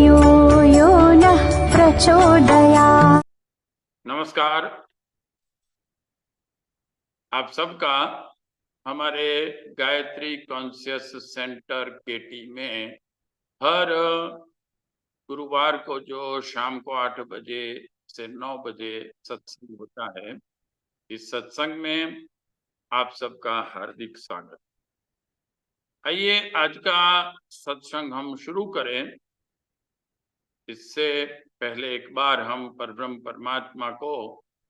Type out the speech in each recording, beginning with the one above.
धियो यो नः प्रचोदयात्। नमस्कार। आप सबका हमारे गायत्री कॉन्शियस सेंटर केटी में हर गुरुवार को जो शाम को 8 बजे से 9 बजे सत्संग होता है, इस सत्संग में आप सबका हार्दिक स्वागत। आइए आज का सत्संग हम शुरू करें। इससे पहले एक बार हम परब्रह्म परमात्मा को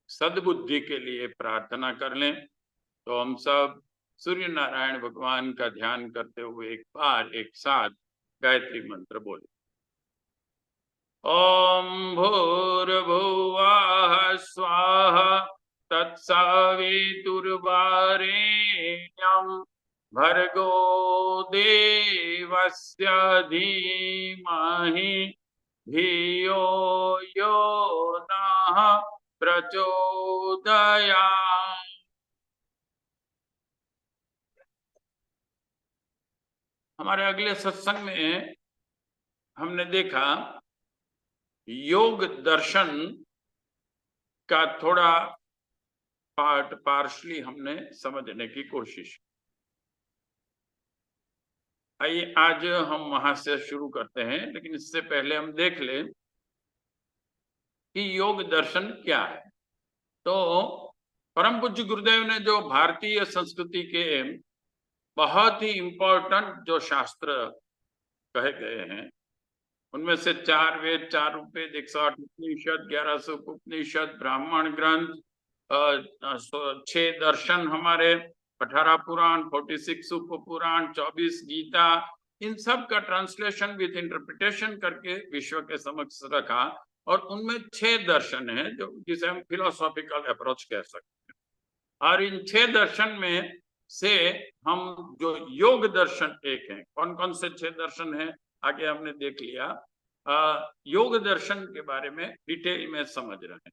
सद्बुद्धि के लिए प्रार्थना कर लें। तो हम सब सूर्य नारायण भगवान का ध्यान करते हुए एक बार एक साथ गायत्री मंत्र बोले। ओम भूर्भुवः स्वाहा तत्सवितुर्वरेण्यं भर्गो देवस्य धीमहि धियो यो नः प्रचोदयात्। हमारे अगले सत्संग में हमने देखा योग दर्शन का थोड़ा पार्ट पार्शली हमने समझने की कोशिश। आइए आज हम वहां से शुरू करते हैं, लेकिन इससे पहले हम देख लें कि योग दर्शन क्या है। तो परम पूज्य गुरुदेव ने जो भारतीय संस्कृति के बहुत ही इंपॉर्टेंट जो शास्त्र कहे गए हैं, उनमें से 4 वेद, 4 उपवेद, 108 उपनिषद, 1100 उपनिषद, ब्राह्मण ग्रंथ, 6 दर्शन हमारे, 18 पुराण, 46 उप पुराण, 24 गीता, इन सब का ट्रांसलेशन विद इंटरप्रिटेशन करके विश्व के समक्ष रखा। और उनमें 6 दर्शन हैं जो जिसे हम फिलोसॉफिकल अप्रोच कह सकते हैं। और इन 6 दर्शन में से हम जो योग दर्शन एक है, कौन कौन से 6 दर्शन हैं आगे हमने देख लिया। योग दर्शन के बारे में डिटेल में समझ रहे हैं।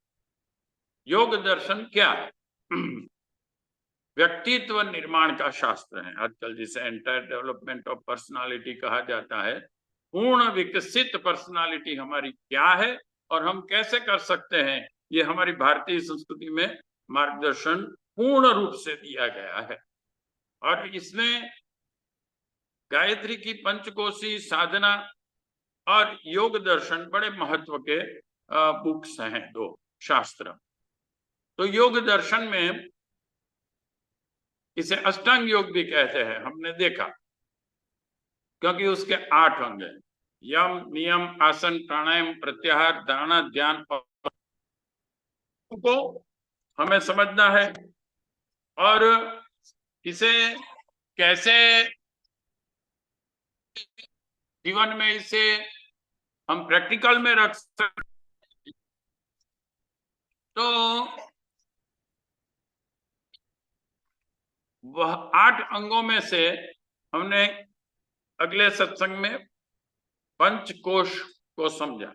योग दर्शन क्या है? व्यक्तित्व निर्माण का शास्त्र है। आजकल जिसे एंटायर डेवलपमेंट ऑफ पर्सनालिटी कहा जाता है। पूर्ण विकसित पर्सनालिटी हमारी क्या है और हम कैसे कर सकते हैं, ये हमारी भारतीय संस्कृति में मार्गदर्शन पूर्ण रूप से दिया गया है। और इसमें गायत्री की पंचकोशी साधना और योग दर्शन बड़े महत्व के बुक्स हैं, 2 शास्त्र। तो योग दर्शन में इसे अष्टांग योग भी कहते हैं, हमने देखा, क्योंकि उसके 8 अंग हैं। यम, नियम, आसन, प्राणायाम, प्रत्याहार, धारणा, ध्यान को हमें समझना है। और इसे कैसे जीवन में इसे हम प्रैक्टिकल में रख सकते। तो वह 8 अंगों में से हमने अगले सत्संग में पंचकोश को समझा।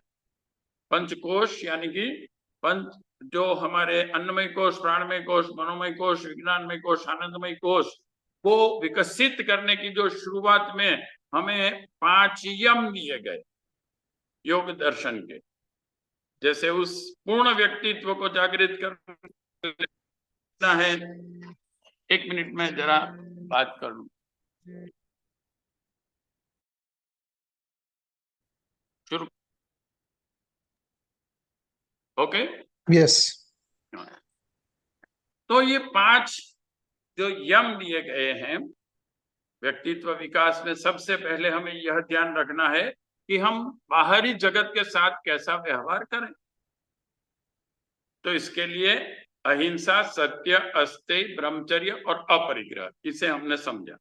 पंचकोश यानी कि पंच जो हमारे अन्नमय कोश, प्राणमय कोश, मनोमय कोश, विज्ञानमय कोश, आनंदमय कोश को विकसित करने की जो शुरुआत में हमें 5 यम दिए गए योग दर्शन के, जैसे उस पूर्ण व्यक्तित्व को जागृत करना है। 1 मिनट में जरा बात कर लूं। शुरू। Okay, yes. तो ये 5 जो यम दिए गए हैं व्यक्तित्व विकास में, सबसे पहले हमें यह ध्यान रखना है कि हम बाहरी जगत के साथ कैसा व्यवहार करें। तो इसके लिए अहिंसा, सत्य, अस्तेय, ब्रह्मचर्य और अपरिग्रह, इसे हमने समझा।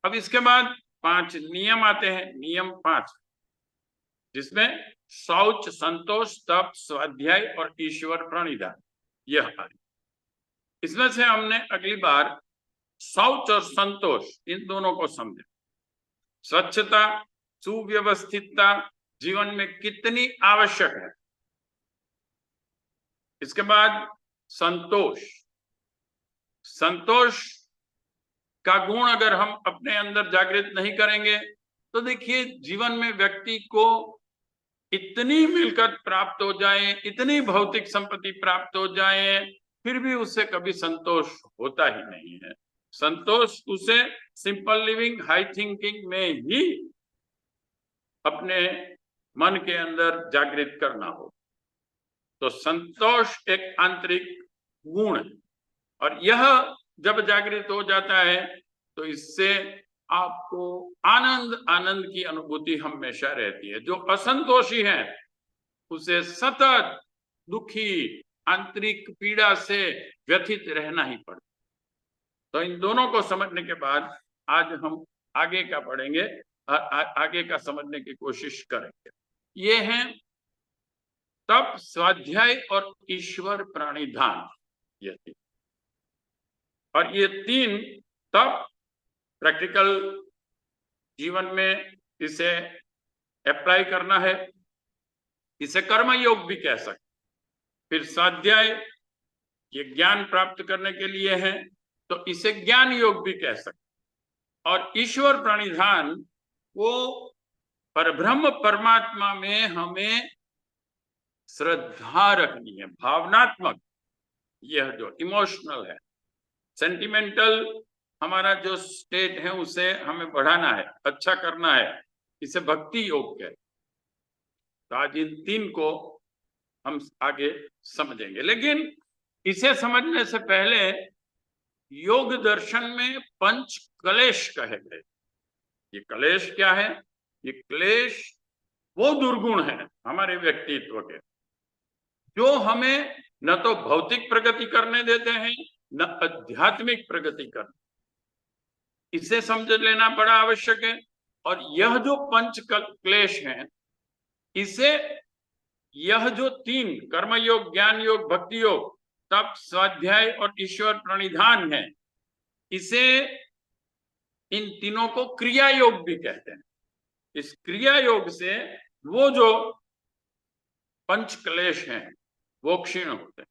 अब इसके बाद 5 नियम आते हैं। नियम 5, जिसमें शौच, संतोष, तप, स्वाध्याय और ईश्वर प्रणिधान, यह आए। इसमें से हमने अगली बार शौच और संतोष, इन दोनों को समझा। स्वच्छता, सुव्यवस्थितता जीवन में कितनी आवश्यक है। इसके बाद संतोष। संतोष का गुण अगर हम अपने अंदर जागृत नहीं करेंगे तो देखिए जीवन में व्यक्ति को इतनी मिलकत प्राप्त हो जाए, इतनी भौतिक संपत्ति प्राप्त हो जाए, फिर भी उससे कभी संतोष होता ही नहीं है। संतोष उसे सिंपल लिविंग, हाई थिंकिंग में ही अपने मन के अंदर जागृत करना हो। तो संतोष एक आंतरिक गुण है, और यह जब जागृत हो जाता है तो इससे आपको आनंद आनंद की अनुभूति हमेशा रहती है। जो असंतोषी है उसे सतत दुखी, आंतरिक पीड़ा से व्यथित रहना ही पड़ता। तो इन दोनों को समझने के बाद आज हम आगे का पढ़ेंगे, आगे का समझने की कोशिश करेंगे। ये हैं तप, स्वाध्याय और ईश्वर प्रणिधान। ये तीन, और ये तीन तप प्रैक्टिकल जीवन में इसे अप्लाई करना है, इसे कर्म योग भी कह सकते। फिर स्वाध्याय ये ज्ञान प्राप्त करने के लिए है, तो इसे ज्ञान योग भी कह सकते। और ईश्वर प्रणिधान वो परब्रह्म परमात्मा में हमें श्रद्धा रखनी है, भावनात्मक, यह जो इमोशनल है, सेंटिमेंटल हमारा जो स्टेट है उसे हमें बढ़ाना है, अच्छा करना है, इसे भक्ति योग कहते। तो आज इन तीन को हम आगे समझेंगे, लेकिन इसे समझने से पहले योग दर्शन में पंच क्लेश कहे गए। ये क्लेश क्या है? ये क्लेश वो दुर्गुण है हमारे व्यक्तित्व के, जो हमें न तो भौतिक प्रगति करने देते हैं, न आध्यात्मिक प्रगति करने। इसे समझ लेना बड़ा आवश्यक है। और यह जो पंच क्लेश है, इसे यह जो तीन कर्म योग, ज्ञान योग, भक्ति योग, तप, स्वाध्याय और ईश्वर प्रणिधान है, इसे इन तीनों को क्रिया योग भी कहते हैं। इस क्रिया योग से वो जो पंच क्लेश हैं वो क्षीण होते हैं।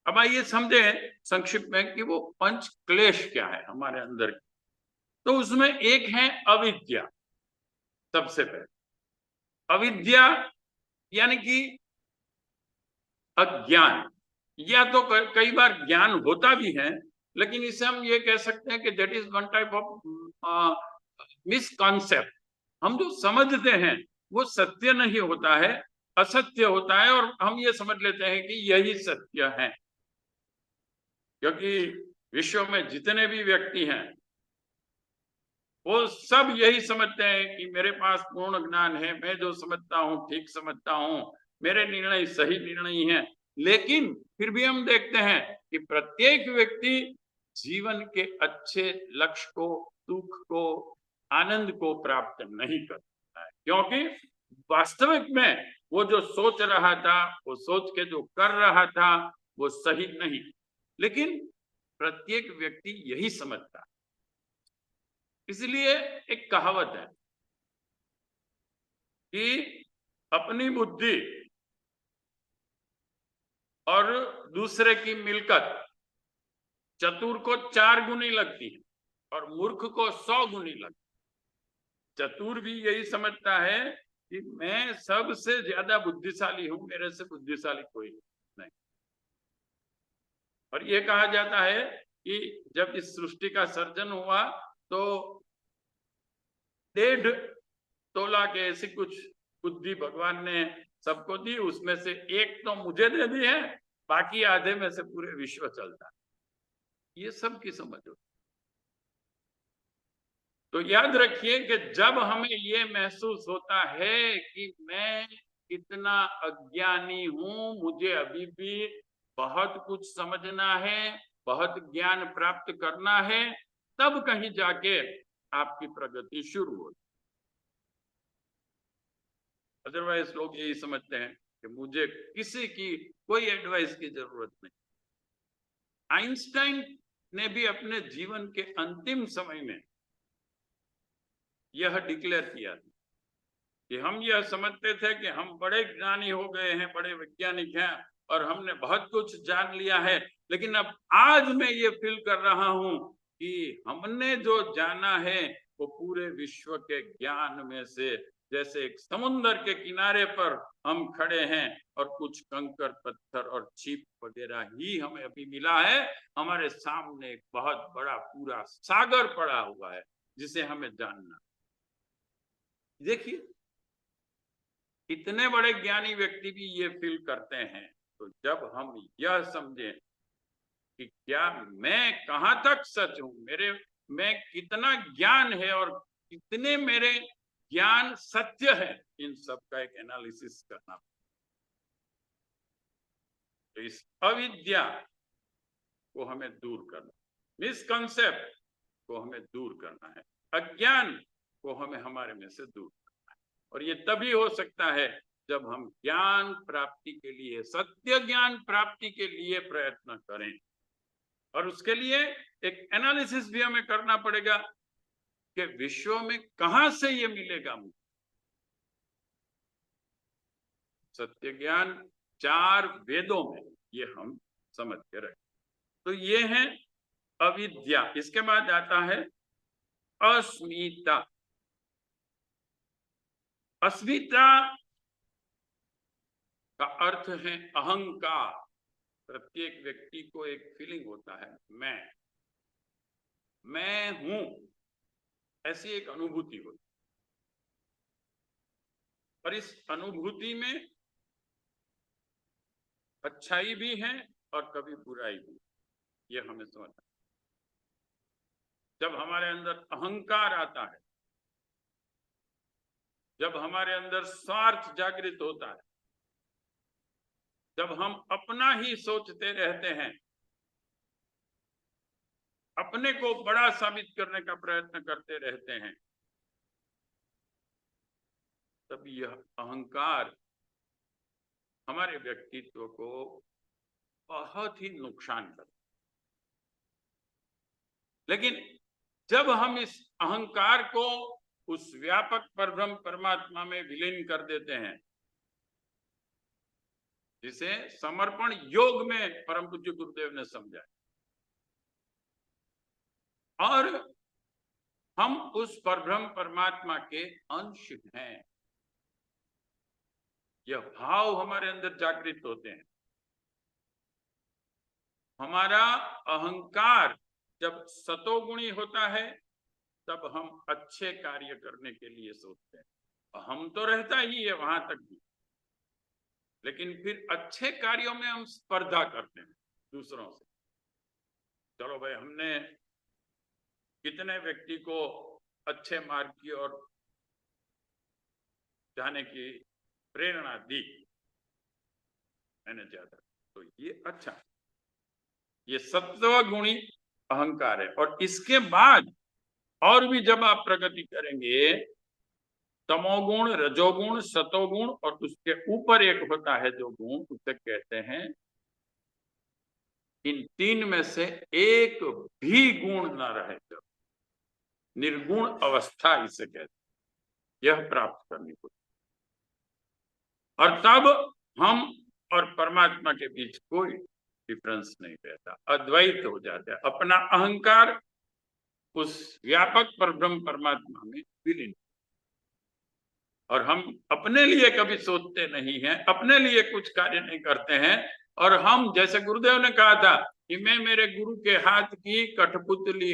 अब आइए समझे संक्षिप्त में कि वो पंच क्लेश क्या है हमारे अंदर। तो उसमें एक है अविद्या। सबसे पहले अविद्या यानी कि अज्ञान, या तो कई बार ज्ञान होता भी है, लेकिन इसे हम ये कह सकते हैं कि that is one type of misconcept. हम जो समझते हैं वो सत्य नहीं होता है, असत्य होता है, और हम ये समझ लेते हैं कि यही सत्य है। क्योंकि विश्व में जितने भी व्यक्ति हैं वो सब यही समझते हैं कि मेरे पास पूर्ण ज्ञान है, मैं जो समझता हूं ठीक समझता हूं, मेरे निर्णय सही निर्णय है। लेकिन फिर भी हम देखते हैं कि प्रत्येक व्यक्ति जीवन के अच्छे लक्ष्य को, सुख को, आनंद को प्राप्त नहीं कर सकता है, क्योंकि वास्तविक में वो जो सोच रहा था, वो सोच के जो कर रहा था, वो सही नहीं। लेकिन प्रत्येक व्यक्ति यही समझता है। इसलिए एक कहावत है कि अपनी बुद्धि और दूसरे की मिलकत चतुर को 4 गुनी लगती है और मूर्ख को 100 गुनी लगती है। चतुर भी यही समझता है कि मैं सबसे ज्यादा बुद्धिशाली हूं, मेरे से बुद्धिशाली कोई नहीं। और ये कहा जाता है कि जब इस सृष्टि का सर्जन हुआ तो 1.5 तोला के ऐसी कुछ बुद्धि भगवान ने सबको दी, उसमें से 1 तो मुझे दे दी है, बाकी आधे में से पूरे विश्व चलता है। ये सब की समझ हो। तो याद रखिए कि जब हमें ये महसूस होता है कि मैं कितना अज्ञानी हूं, मुझे अभी भी बहुत कुछ समझना है, बहुत ज्ञान प्राप्त करना है, तब कहीं जाके आपकी प्रगति शुरू होती। अदरवाइज लोग यही समझते हैं कि मुझे किसी की कोई एडवाइस की जरूरत नहीं। आइंस्टाइन ने भी अपने जीवन के अंतिम समय में यह डिक्लेयर किया था कि हम यह समझते थे कि हम बड़े ज्ञानी हो गए हैं, बड़े वैज्ञानिक हैं और हमने बहुत कुछ जान लिया है, लेकिन अब आज मैं ये फील कर रहा हूं कि हमने जो जाना है वो पूरे विश्व के ज्ञान में से जैसे एक समुन्द्र के किनारे पर हम खड़े हैं और कुछ कंकर पत्थर और छिप वगैरह ही हमें अभी मिला है, हमारे सामने एक बहुत बड़ा पूरा सागर पड़ा हुआ है जिसे हमें जानना। देखिए, इतने बड़े ज्ञानी व्यक्ति भी ये फील करते हैं। तो जब हम यह समझें कि क्या मैं कहाँ तक सच हूं, मेरे में कितना ज्ञान है और कितने मेरे ज्ञान सत्य है, इन सब का एक एनालिसिस करना। तो इस अविद्या को हमें दूर करना, मिसकंसेप्ट को हमें दूर करना है, अज्ञान को हमें हमारे में से दूर करना है। और ये तभी हो सकता है जब हम ज्ञान प्राप्ति के लिए, सत्य ज्ञान प्राप्ति के लिए प्रयत्न करें। और उसके लिए एक एनालिसिस भी हमें करना पड़ेगा कि विश्व में कहां से ये मिलेगा मुझे। सत्य ज्ञान 4 वेदों में ये हम समझ के रखें। तो ये है अविद्या। इसके बाद आता है अस्मिता। अस्मिता का अर्थ है अहंकार। प्रत्येक व्यक्ति को एक फीलिंग होता है, मैं हूं, ऐसी एक अनुभूति होती। और इस अनुभूति में अच्छाई भी है और कभी बुराई भी, ये हमें समझना। जब हमारे अंदर अहंकार आता है, जब हमारे अंदर स्वार्थ जागृत होता है, जब हम अपना ही सोचते रहते हैं, अपने को बड़ा साबित करने का प्रयत्न करते रहते हैं, तब यह अहंकार हमारे व्यक्तित्व को बहुत ही नुकसान करता। लेकिन जब हम इस अहंकार को उस व्यापक परब्रह्म परमात्मा में विलीन कर देते हैं, जिसे समर्पण योग में परम पूज्य गुरुदेव ने समझा, और हम उस परब्रह्म परमात्मा के अंश हैं, यह भाव हमारे अंदर जागृत होते हैं। हमारा अहंकार जब सतोगुणी होता है, तब हम अच्छे कार्य करने के लिए सोचते हैं। हम तो रहता ही है वहां तक भी, लेकिन फिर अच्छे कार्यों में हम स्पर्धा करते हैं दूसरों से। चलो भाई, हमने कितने व्यक्ति को अच्छे मार्ग की ओर जाने की प्रेरणा दी, मैंने ज्यादा, तो ये अच्छा, ये सत्वगुणी अहंकार है। और इसके बाद और भी जब आप प्रगति करेंगे, तमोगुण, रजोगुण, सतोगुण, और उसके ऊपर एक होता है जो गुण, उसे कहते हैं, इन 3 में से एक भी गुण न रहे जब, निर्गुण अवस्था इसे कहते हैं, यह प्राप्त करनी पड़ती। और तब हम और परमात्मा के बीच कोई डिफरेंस नहीं रहता, अद्वैत हो जाता है। अपना अहंकार उस व्यापक परब्रह्म परमात्मा में विलीन, और हम अपने लिए कभी सोचते नहीं हैं, अपने लिए कुछ कार्य नहीं करते हैं। और हम, जैसे गुरुदेव ने कहा था कि मैं मेरे गुरु के हाथ की कठपुतली,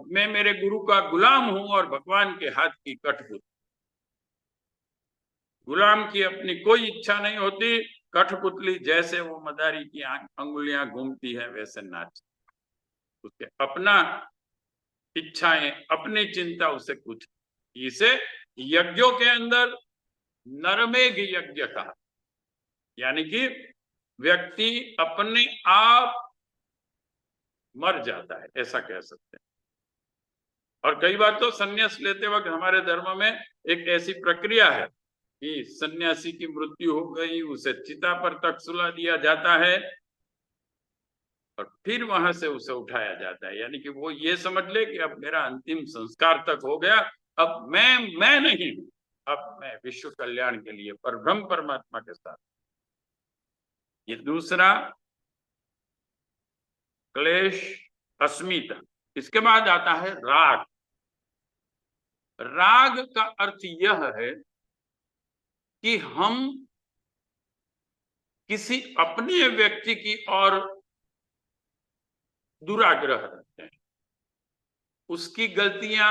मैं मेरे गुरु का गुलाम हूं और भगवान के हाथ की कठपुतली। गुलाम की अपनी कोई इच्छा नहीं होती, कठपुतली जैसे वो मदारी की अंगुलियां घूमती है वैसे नाच, उसके अपना इच्छाएं, अपनी चिंता उसे कुछ। इसे यज्ञों के अंदर नरमेघ यज्ञ कहा, यानी कि व्यक्ति अपने आप मर जाता है, ऐसा कह सकते हैं। और कई बार तो सन्यास लेते वक्त हमारे धर्म में एक ऐसी प्रक्रिया है कि सन्यासी की मृत्यु हो गई, उसे चिता पर तक सुला दिया जाता है और फिर वहां से उसे उठाया जाता है, यानी कि वो ये समझ ले कि अब मेरा अंतिम संस्कार तक हो गया, अब मैं नहीं हूं, अब मैं विश्व कल्याण के लिए परब्रह्म परमात्मा के साथ। ये दूसरा क्लेश, अस्मिता। इसके बाद आता है राग। राग का अर्थ यह है कि हम किसी अपने व्यक्ति की ओर दुराग्रह रखते हैं, उसकी गलतियां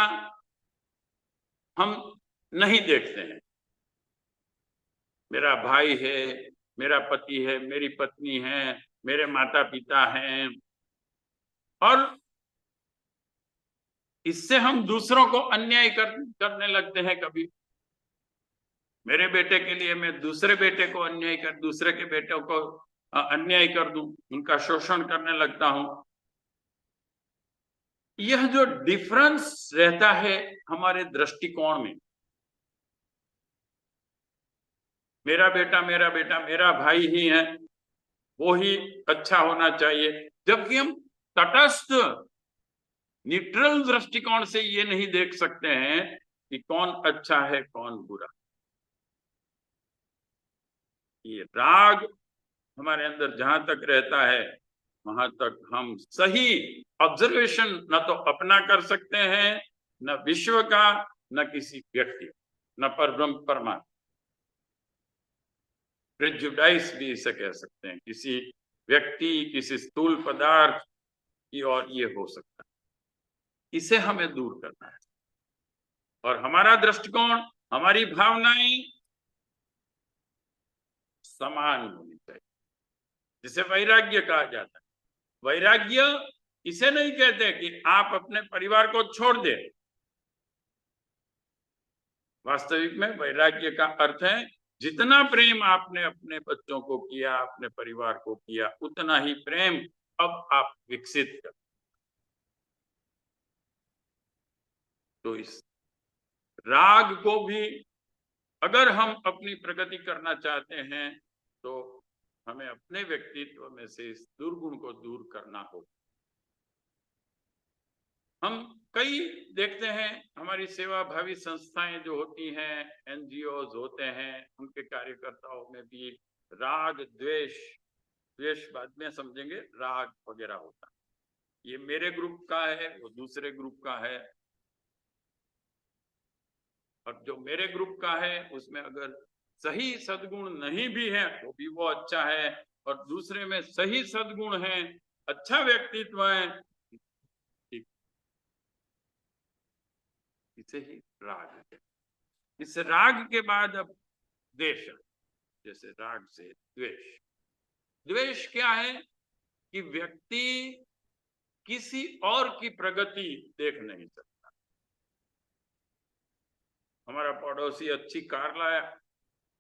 हम नहीं देखते हैं। मेरा भाई है, मेरा पति है, मेरी पत्नी है, मेरे माता पिता हैं, और इससे हम दूसरों को अन्याय करने लगते हैं। कभी मेरे बेटे के लिए मैं दूसरे बेटे को दूसरे के बेटों को अन्याय कर दूं, उनका शोषण करने लगता हूं। यह जो डिफरेंस रहता है हमारे दृष्टिकोण में, मेरा बेटा मेरा भाई ही है, वो ही अच्छा होना चाहिए, जबकि हम तटस्थ न्यूट्रल दृष्टिकोण से ये नहीं देख सकते हैं कि कौन अच्छा है कौन बुरा। ये राग हमारे अंदर जहां तक रहता है वहां तक हम सही ऑब्जर्वेशन न तो अपना कर सकते हैं, न विश्व का, न किसी व्यक्ति, न परब्रह्म परमात्मा। प्रेजुडाइस भी इसे कह सकते हैं, किसी व्यक्ति, किसी स्थूल पदार्थ की ओर ये हो सकता है। इसे हमें दूर करना है और हमारा दृष्टिकोण, हमारी भावनाएं समान होनी चाहिए, जिसे वैराग्य कहा जाता है। वैराग्य इसे नहीं कहते कि आप अपने परिवार को छोड़ दे। वास्तविक में वैराग्य का अर्थ है जितना प्रेम आपने अपने बच्चों को किया, अपने परिवार को किया, उतना ही प्रेम अब आप विकसित कर। तो इस राग को भी अगर हम अपनी प्रगति करना चाहते हैं तो हमें अपने व्यक्तित्व में से इस दुर्गुण को दूर करना होगा। हम कई देखते हैं, हमारी सेवा भावी संस्थाएं जो होती हैं, एनजीओज होते हैं, उनके कार्यकर्ताओं में भी राग द्वेष बाद में समझेंगे, राग वगैरह होता है। ये मेरे ग्रुप का है, वो दूसरे ग्रुप का है, और जो मेरे ग्रुप का है उसमें अगर सही सद्गुण नहीं भी है तो भी वो अच्छा है, और दूसरे में सही सद्गुण है, अच्छा व्यक्तित्व है, इसे ही राग है। इस राग के बाद अब द्वेष, जैसे राग से द्वेष। द्वेष क्या है कि व्यक्ति किसी और की प्रगति देख नहीं सकता। हमारा पड़ोसी अच्छी कार लाया,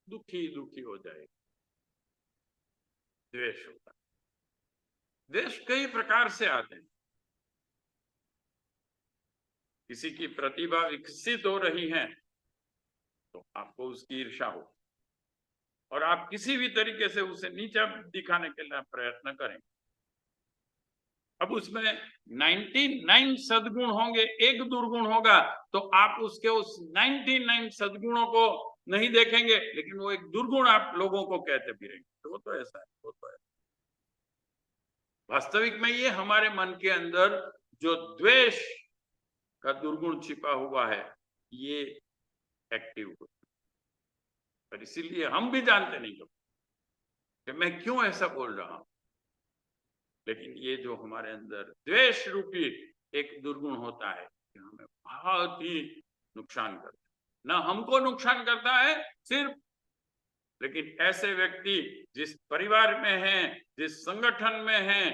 दुखी हो जाएगा, द्वेष होता है। द्वेष कई प्रकार से आते हैं। किसी की प्रतिभा विकसित हो रही है तो आपको उसकी ईर्ष्या हो, और आप किसी भी तरीके से उसे नीचा दिखाने के लिए प्रयत्न करें। अब उसमें 99 सद्गुण होंगे, एक दुर्गुण होगा, तो आप उसके उस 99 सद्गुणों को नहीं देखेंगे, लेकिन वो एक दुर्गुण आप लोगों को कहते भी रहेंगे, तो वो तो ऐसा है, वो तो है। वास्तविक में ये हमारे मन के अंदर जो द्वेष का दुर्गुण छिपा हुआ है, ये एक्टिव होता है, पर इसीलिए हम भी जानते नहीं हो कि मैं क्यों ऐसा बोल रहा हूं। लेकिन ये जो हमारे अंदर द्वेष रूपी एक दुर्गुण होता है, हमें बहुत ही नुकसान करता है। ना हमको नुकसान करता है सिर्फ, लेकिन ऐसे व्यक्ति जिस परिवार में हैं, जिस संगठन में हैं,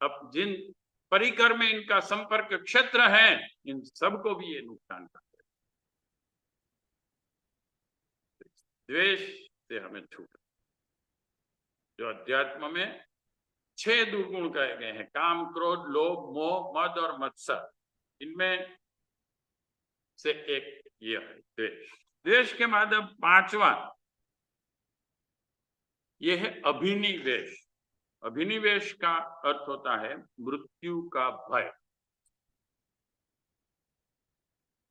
अब जिन परिकर में इनका संपर्क क्षेत्र है, इन सबको भी ये नुकसान करता है। द्वेष से हमें छूट। जो अध्यात्म में 6 दुर्गुण कहे गए हैं, काम, क्रोध, लोभ, मोह, मद और मत्सर, इनमें से एक ये है द्वेष। द्वेष के बाद अब 5वां ये है अभिनिवेश। अभिनिवेश का अर्थ होता है मृत्यु का भय।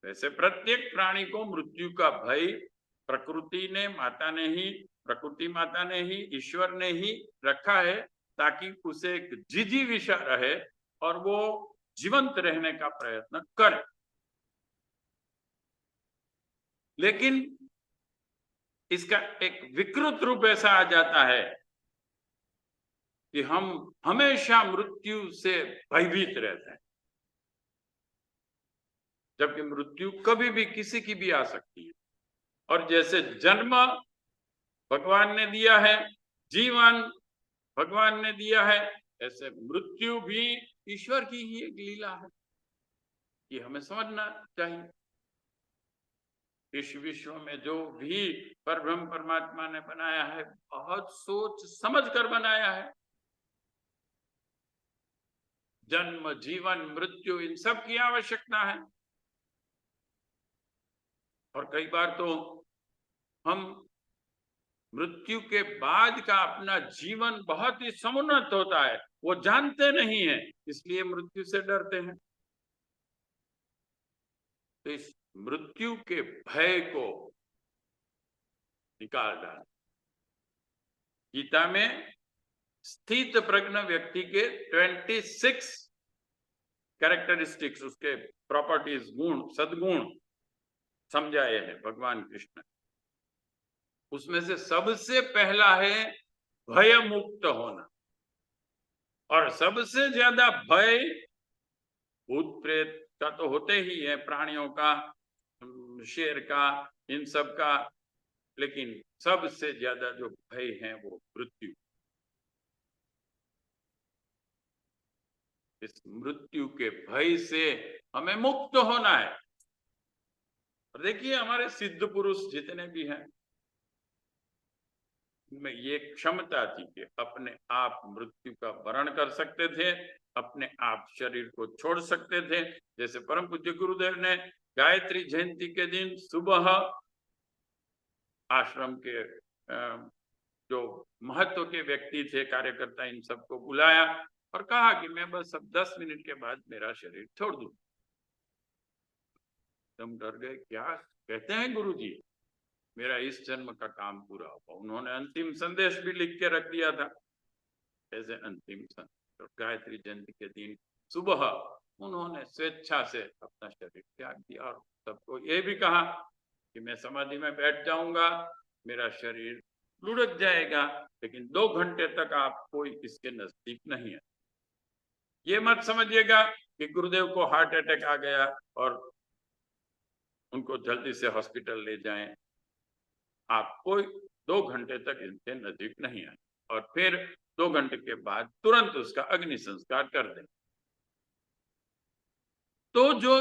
वैसे प्रत्येक प्राणी को मृत्यु का भय प्रकृति माता ने ही ईश्वर ने ही रखा है, ताकि उसे एक जिजीविषा रहे और वो जीवंत रहने का प्रयत्न करे। लेकिन इसका एक विकृत रूप ऐसा आ जाता है कि हम हमेशा मृत्यु से भयभीत रहते हैं, जबकि मृत्यु कभी भी किसी की भी आ सकती है। और जैसे जन्म भगवान ने दिया है, जीवन भगवान ने दिया है, ऐसे मृत्यु भी ईश्वर की ही एक लीला है। ये हमें समझना चाहिए। इस विश्व में जो भी परब्रह्म परमात्मा ने बनाया है, बहुत सोच समझ कर बनाया है। जन्म, जीवन, मृत्यु, इन सब की आवश्यकता है। और कई बार तो हम मृत्यु के बाद का अपना जीवन बहुत ही समुन्नत होता है, वो जानते नहीं है, इसलिए मृत्यु से डरते हैं। तो इस मृत्यु के भय को निकाल डाल। गीता में स्थित प्रज्ञ व्यक्ति के 26 कैरेक्टरिस्टिक्स, उसके प्रॉपर्टीज, गुण, सद्गुण समझाए हैं भगवान कृष्ण। उसमें से सबसे पहला है भय मुक्त होना। और सबसे ज्यादा भय भूत प्रेत का तो होते ही है, प्राणियों का, शेर का, इन सब का, लेकिन सबसे ज्यादा जो भय है वो मृत्यु। इस मृत्यु के भय से हमें मुक्त होना है। और देखिए, हमारे सिद्ध पुरुष जितने भी हैं, उनमें ये क्षमता थी कि अपने आप मृत्यु का वरण कर सकते थे, अपने आप शरीर को छोड़ सकते थे। जैसे परम पूज्य गुरुदेव ने गायत्री जयंती के दिन सुबह आश्रम के जो महत्व के व्यक्ति थे, कार्यकर्ता, इन सबको बुलाया और कहा कि मैं बस अब 10 मिनट के बाद मेरा शरीर छोड़ दूं। तुम डर गए, क्या कहते हैं गुरुजी, मेरा इस जन्म का काम पूरा हुआ। उन्होंने अंतिम संदेश भी लिख के रख दिया था। ऐसे अंतिम संदेश, और गायत्री जयंती के दिन सुबह उन्होंने स्वेच्छा से अपना शरीर त्याग दिया और सबको ये भी कहा कि मैं समाधि में बैठ जाऊंगा, मेरा शरीर लुढ़क जाएगा, लेकिन 2 घंटे तक आप कोई इसके नजदीक नहीं है। ये मत समझिएगा कि गुरुदेव को हार्ट अटैक आ गया और उनको जल्दी से हॉस्पिटल ले जाएं। आप कोई 2 घंटे तक इनके नजदीक नहीं आए और फिर 2 घंटे के बाद तुरंत उसका अग्नि संस्कार कर दें। तो जो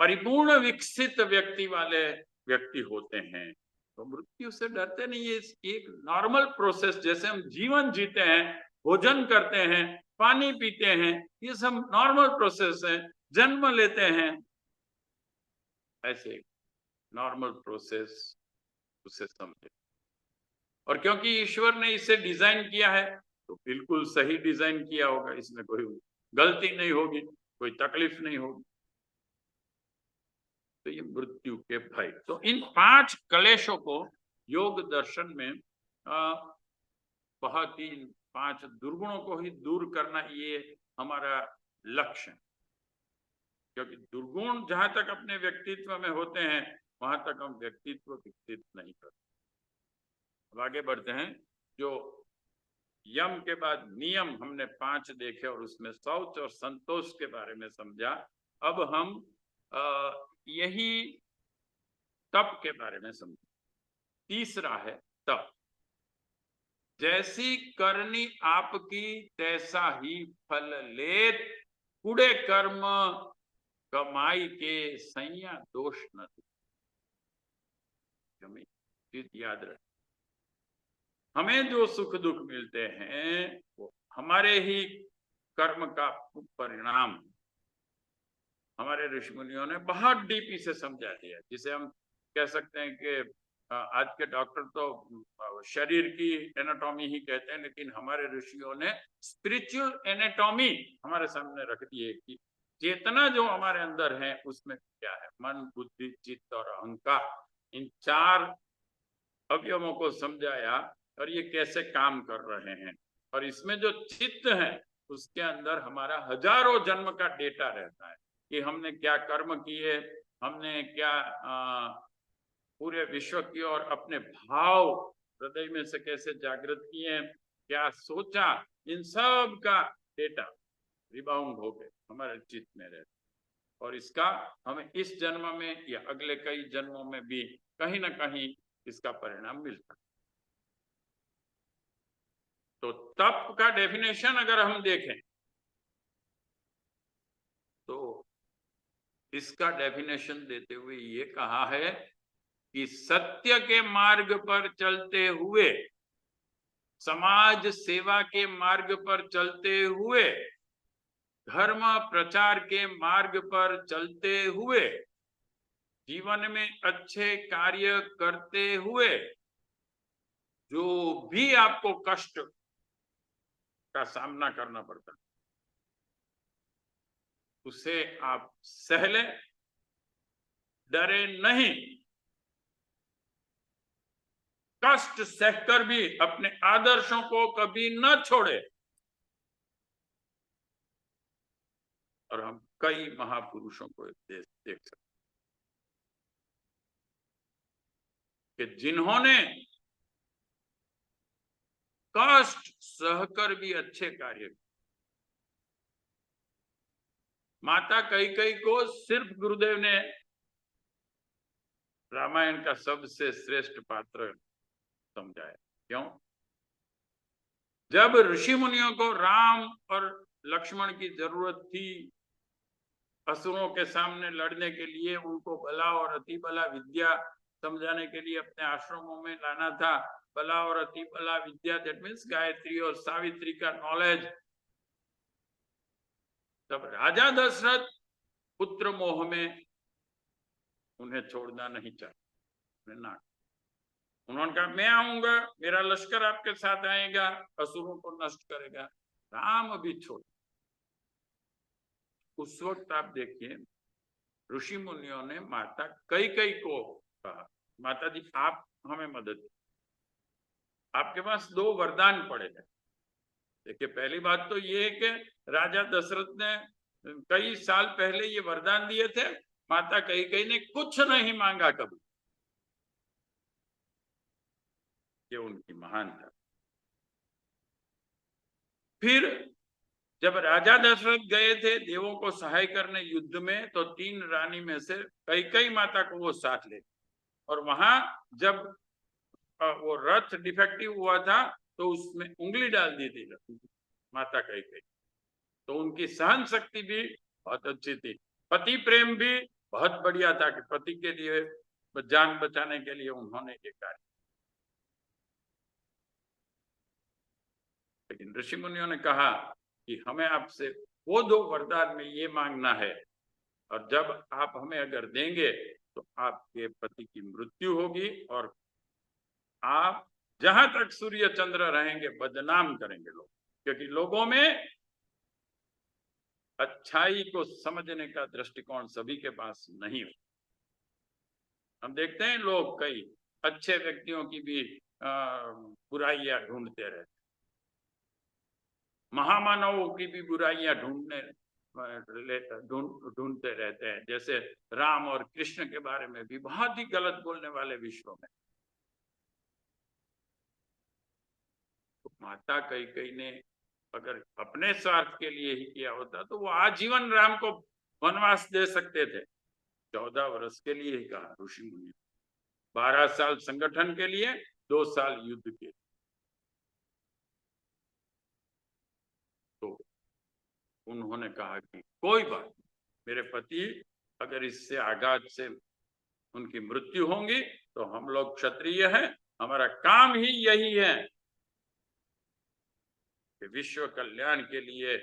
परिपूर्ण विकसित व्यक्ति वाले व्यक्ति होते हैं, तो मृत्यु से डरते नहीं है। एक नॉर्मल प्रोसेस, जैसे हम जीवन जीते हैं, भोजन करते हैं, पानी पीते हैं, ये सब नॉर्मल प्रोसेस है, जन्म लेते हैं, ऐसे नॉर्मल प्रोसेस उसे समझे। और क्योंकि ईश्वर ने इसे डिजाइन किया है, तो बिल्कुल सही डिजाइन किया होगा, इसमें कोई गलती नहीं होगी, कोई तकलीफ नहीं होगी। तो ये मृत्यु के भय, तो इन 5 क्लेशों को योग दर्शन में बहुत ही 5 दुर्गुणों को ही दूर करना, ये हमारा लक्ष्य है। क्योंकि दुर्गुण जहां तक अपने व्यक्तित्व में होते हैं, वहां तक हम व्यक्तित्व विकसित नहीं करते। अब आगे बढ़ते हैं। जो यम के बाद नियम हमने 5 देखे और उसमें शौच और संतोष के बारे में समझा। अब हम यही तप के बारे में समझे। तीसरा है तप। जैसी करनी आपकी तैसा ही फल लेत, कूड़े कर्म कमाई के सैया दोष न दे। याद रख, हमें जो सुख दुख मिलते हैं वो हमारे ही कर्म का परिणाम। हमारे ऋषि मुनियों ने बहुत डीपी से समझा दिया, जिसे हम कह सकते हैं कि आज के डॉक्टर तो शरीर की एनाटॉमी ही कहते हैं, लेकिन हमारे ऋषियों ने स्पिरिचुअल एनाटॉमी हमारे सामने रख दी है कि चेतना जो हमारे अंदर है उसमें क्या है। मन, बुद्धि, चित्त और अहंकार, इन 4 अवयवों को समझाया और ये कैसे काम कर रहे हैं। और इसमें जो चित्त है उसके अंदर हमारा हजारों जन्म का डेटा रहता है कि हमने क्या कर्म किए, हमने क्या पूरे विश्व की ओर अपने भाव हृदय में से कैसे जागृत किए, क्या सोचा, इन सब का डेटा रिबाउंड हो गए हमारे चित्त में रहे, और इसका हमें इस जन्म में या अगले कई जन्मों में भी कहीं ना कहीं इसका परिणाम मिलता। तो तप का डेफिनेशन अगर हम देखें तो इसका डेफिनेशन देते हुए ये कहा है कि सत्य के मार्ग पर चलते हुए, समाज सेवा के मार्ग पर चलते हुए, धर्म प्रचार के मार्ग पर चलते हुए, जीवन में अच्छे कार्य करते हुए जो भी आपको कष्ट का सामना करना पड़ता है उसे आप सह लें, डरे नहीं, कष्ट सहकर भी अपने आदर्शों को कभी न छोड़े। और हम कई महापुरुषों को देख सकते कि जिन्होंने कष्ट सहकर भी अच्छे कार्य किए। माता कैकेयी को सिर्फ गुरुदेव ने रामायण का सबसे श्रेष्ठ पात्र समझाया। क्यों? जब ऋषि मुनियों को राम और लक्ष्मण की जरूरत थी असुरों के सामने लड़ने के लिए, उनको बला और अति बला विद्या समझाने के लिए अपने आश्रमों में लाना था, बला और अति बला विद्या, दैट मीन्स गायत्री और सावित्री का नॉलेज, तब राजा दशरथ पुत्र मोह में उन्हें छोड़ना नहीं चाहते ना। उन्होंने कहा मैं आऊंगा, मेरा लश्कर आपके साथ आएगा, असुरों को नष्ट करेगा, राम भी छोड़। उस वक्त आप देखिए ऋषि मुनियों ने माता कैकेयी को कहा, माता जी आप हमें मदद, आपके पास 2 वरदान पड़े हैं। देखिए पहली बात तो ये है कि राजा दशरथ ने कई साल पहले ये वरदान दिए थे, माता कैकेयी ने कुछ नहीं मांगा कभी, ये उनकी महानता। फिर जब राजा दशरथ गए थे देवों को सहाय करने युद्ध में, तो 3 रानी में से कैकेयी माता को वो साथ ले, और वहां जब वो रथ डिफेक्टिव हुआ था तो उसमें उंगली डाल दी थी माता कैकेयी। तो उनकी सहन शक्ति भी बहुत अच्छी थी, पति प्रेम भी बहुत बढ़िया था कि पति के लिए जान बचाने के लिए उन्होंने ये कार्य। लेकिन ऋषि मुनियों ने कहा कि हमें आपसे वो 2 वरदान में ये मांगना है, और जब आप हमें अगर देंगे तो आपके पति की मृत्यु होगी और आप जहां तक सूर्य चंद्र रहेंगे बदनाम करेंगे लोग, क्योंकि लोगों में अच्छाई को समझने का दृष्टिकोण सभी के पास नहीं है। हम देखते हैं लोग कई अच्छे व्यक्तियों की भी बुराइयां ढूंढते रहते, महामानवों की भी बुराइयां ढूंढते रहते हैं। जैसे राम और कृष्ण के बारे में भी बहुत ही गलत बोलने वाले विश्व में। तो माता कैकेयी ने अगर अपने स्वार्थ के लिए ही किया होता तो वो आजीवन राम को वनवास दे सकते थे। 14 वर्ष के लिए ही कहा ऋषि मुनि, 12 साल संगठन के लिए, 2 साल युद्ध के। तो उन्होंने कहा कि कोई बात नहीं, मेरे पति अगर इससे आघात से उनकी मृत्यु होंगी तो हम लोग क्षत्रिय हैं, हमारा काम ही यही है कि विश्व कल्याण के लिए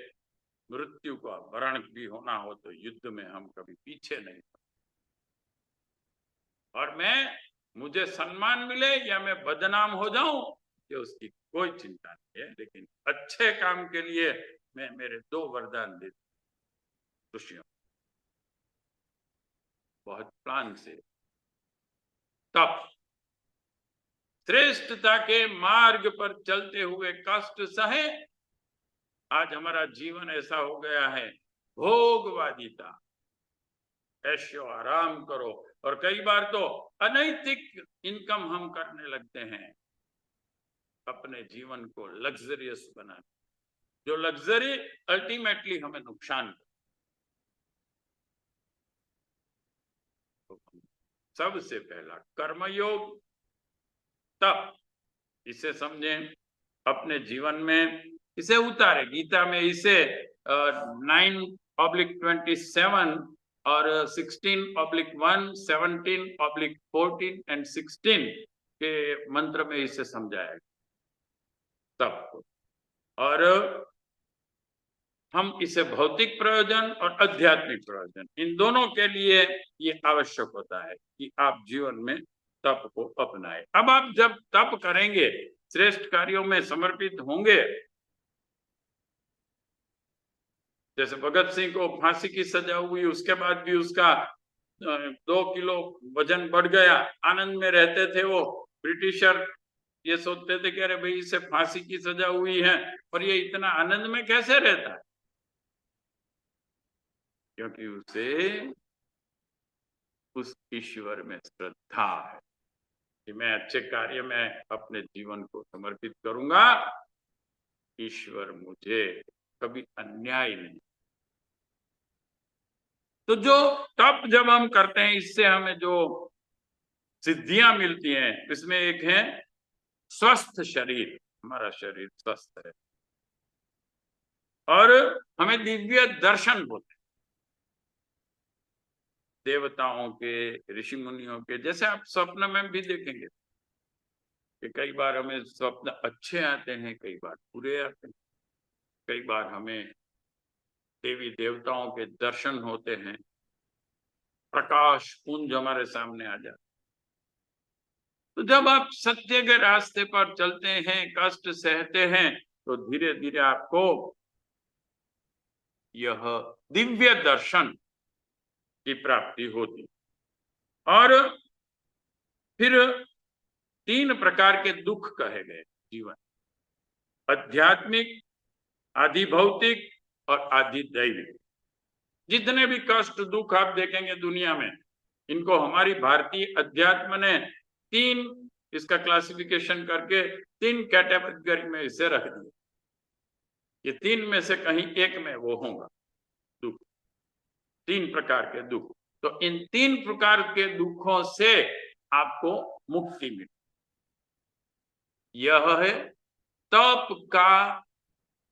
मृत्यु का वरण भी होना हो तो युद्ध में हम कभी पीछे नहीं। और मुझे सम्मान मिले या मैं बदनाम हो जाऊं कि उसकी कोई चिंता नहीं है, लेकिन अच्छे काम के लिए मैं मेरे 2 वरदान दे ऋषियों, बहुत प्लान से। तप, श्रेष्ठता के मार्ग पर चलते हुए कष्ट सहे। आज हमारा जीवन ऐसा हो गया है, भोगवादिता, ऐशो आराम करो, और कई बार तो अनैतिक इनकम हम करने लगते हैं अपने जीवन को लग्जरियस बनाने, जो लग्जरी अल्टीमेटली हमें नुकसान करती है। सबसे पहला कर्मयोग, तप, इसे समझें अपने जीवन में, इसे उतारे। गीता में इसे 9/27 और 16/1, 17/14 एंड 16 के मंत्र में इसे समझाया तप को। और हम इसे भौतिक प्रयोजन और आध्यात्मिक प्रयोजन, इन दोनों के लिए ये आवश्यक होता है कि आप जीवन में तप को अपनाएं। अब आप जब तप करेंगे, श्रेष्ठ कार्यों में समर्पित होंगे, जैसे भगत सिंह को फांसी की सजा हुई, उसके बाद भी उसका 2 किलो वजन बढ़ गया, आनंद में रहते थे वो। ब्रिटिशर ये सोचते थे कि अरे भाई इसे फांसी की सजा हुई है और ये इतना आनंद में कैसे रहता है, क्योंकि उसे उस ईश्वर में श्रद्धा है कि मैं अच्छे कार्य में अपने जीवन को समर्पित करूंगा, ईश्वर मुझे कभी अन्याय नहीं। तो जो तप जब हम करते हैं, इससे हमें जो सिद्धियां मिलती हैं, इसमें एक है स्वस्थ शरीर, हमारा शरीर स्वस्थ है, और हमें दिव्य दर्शन होते हैं देवताओं के, ऋषि मुनियों के। जैसे आप स्वप्न में भी देखेंगे कि कई बार हमें स्वप्न अच्छे आते हैं, कई बार बुरे आते हैं, कई बार हमें देवी देवताओं के दर्शन होते हैं, प्रकाश पुंज हमारे सामने आ जाता। तो जब आप सत्य के रास्ते पर चलते हैं, कष्ट सहते हैं, तो धीरे धीरे आपको यह दिव्य दर्शन की प्राप्ति होती। और फिर 3 प्रकार के दुख कहे गए जीवन, आध्यात्मिक, आदि भौतिक और आदि दैविक। जितने भी कष्ट दुख आप देखेंगे दुनिया में, इनको हमारी भारतीय अध्यात्म ने 3 इसका क्लासिफिकेशन करके 3 कैटेगरी में इसे रख दिया। ये 3 में से कहीं एक में वो होगा दुख, 3 प्रकार के दुख। तो इन 3 प्रकार के दुखों से आपको मुक्ति मिले। यह है तप का।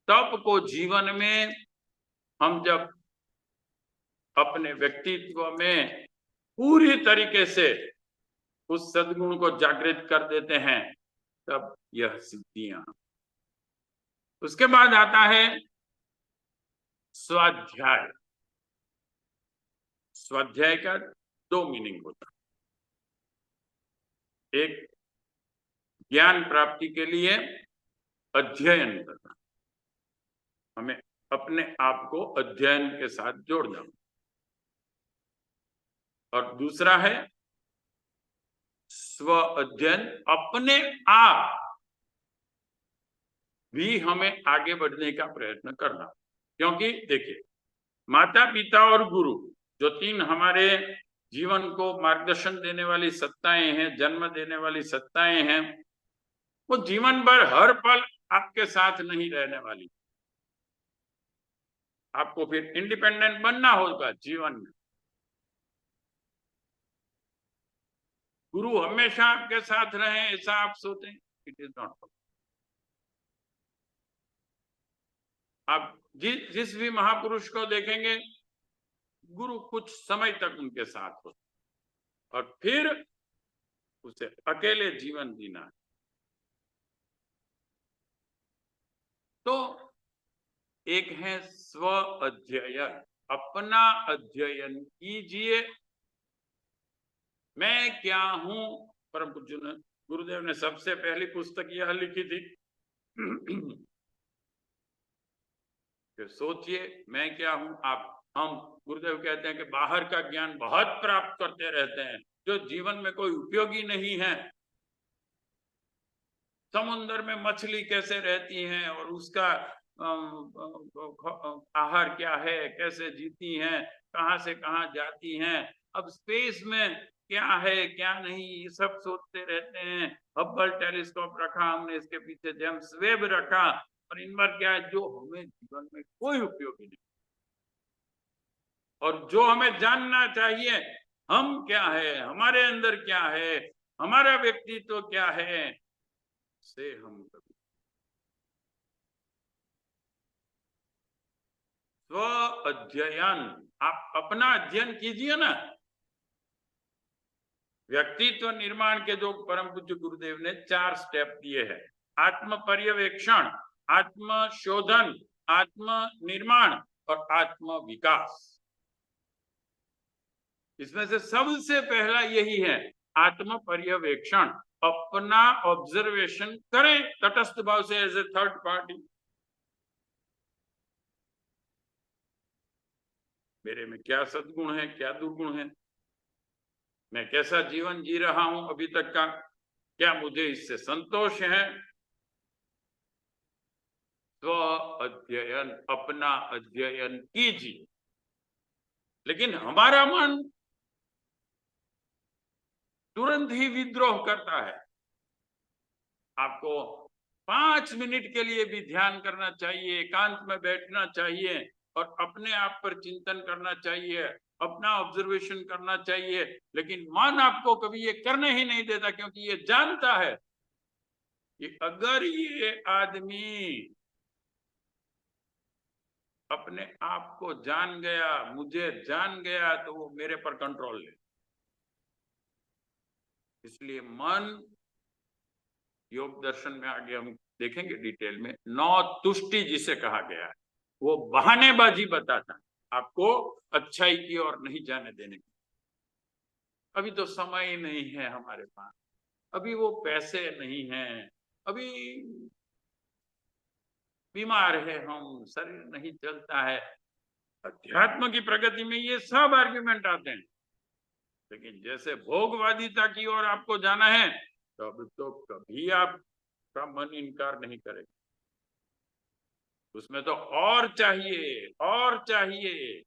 तप को जीवन में हम जब अपने व्यक्तित्व में पूरी तरीके से उस सद्गुण को जागृत कर देते हैं, तब यह सिद्धियां। उसके बाद आता है स्वाध्याय। स्वाध्याय का 2 मीनिंग होता है। एक, ज्ञान प्राप्ति के लिए अध्ययन करना, हमें अपने आप को अध्ययन के साथ जोड़ना। और दूसरा है स्व अध्ययन, अपने आप भी हमें आगे बढ़ने का प्रयत्न करना। क्योंकि देखिए, माता पिता और गुरु, जो 3 हमारे जीवन को मार्गदर्शन देने वाली सत्ताएं हैं, जन्म देने वाली सत्ताएं हैं, वो जीवन भर हर पल आपके साथ नहीं रहने वाली। आपको फिर इंडिपेंडेंट बनना होगा जीवन में। गुरु हमेशा आपके साथ रहे ऐसा आप सोचें, इट इज नॉट पॉसिबल। आप जिस भी महापुरुष को देखेंगे, गुरु कुछ समय तक उनके साथ हो और फिर उसे अकेले जीवन जीना है। तो एक है स्व अध्ययन, अपना अध्ययन कीजिए। मैं क्या हूं, परम पूज्य गुरुदेव ने सबसे पहली पुस्तक यह लिखी थी कि सोचिए मैं क्या हूं। हम गुरुदेव कहते हैं कि बाहर का ज्ञान बहुत प्राप्त करते रहते हैं जो जीवन में कोई उपयोगी नहीं है। समुद्र में मछली कैसे रहती है और उसका आहार क्या है, कैसे जीती हैं, कहां से कहां जाती हैं। अब स्पेस में क्या है क्या नहीं ये सब सोचते रहते हैं। हब्बल टेलीस्कोप रखा हमने, इसके पीछे जेम्स वेब रखा, और इन पर क्या है जो हमें जीवन में कोई उपयोगी नहीं। और जो हमें जानना चाहिए हम क्या है, हमारे अंदर क्या है, हमारा व्यक्तित्व क्या है, से हम कभी स्व अध्ययन, आप अपना अध्ययन कीजिए ना। व्यक्तित्व निर्माण के जो परम पूज्य गुरुदेव ने 4 स्टेप दिए हैं, आत्म पर्यवेक्षण, आत्म शोधन, आत्म निर्माण और आत्म विकास। इसमें से सबसे पहला यही है, आत्म पर्यवेक्षण। अपना ऑब्जर्वेशन करें तटस्थ भाव से, एज ए थर्ड पार्टी। मेरे में क्या सद्गुण है, क्या दुर्गुण है, मैं कैसा जीवन जी रहा हूं अभी तक का, क्या मुझे इससे संतोष है। स्व अध्ययन, अपना अध्ययन कीजिए। लेकिन हमारा मन तुरंत ही विद्रोह करता है। आपको 5 मिनट के लिए भी ध्यान करना चाहिए, एकांत में बैठना चाहिए और अपने आप पर चिंतन करना चाहिए, अपना ऑब्जर्वेशन करना चाहिए। लेकिन मन आपको कभी ये करने ही नहीं देता, क्योंकि ये जानता है कि अगर ये आदमी अपने आप को जान गया, मुझे जान गया, तो वो मेरे पर कंट्रोल ले। इसलिए मन, योग दर्शन में आगे हम देखेंगे डिटेल में, 9 तुष्टि जिसे कहा गया है, वो बहानेबाजी बताता है आपको अच्छाई की ओर नहीं जाने देने की। अभी तो समय ही नहीं है हमारे पास, अभी वो पैसे नहीं हैं, अभी बीमार है हम, शरीर नहीं चलता है। अध्यात्म की प्रगति में ये सब आर्ग्यूमेंट आते हैं। लेकिन जैसे भोगवादिता की ओर आपको जाना है, तब तो कभी आपका मन इनकार नहीं करेगा। उसमें तो और चाहिए, और चाहिए,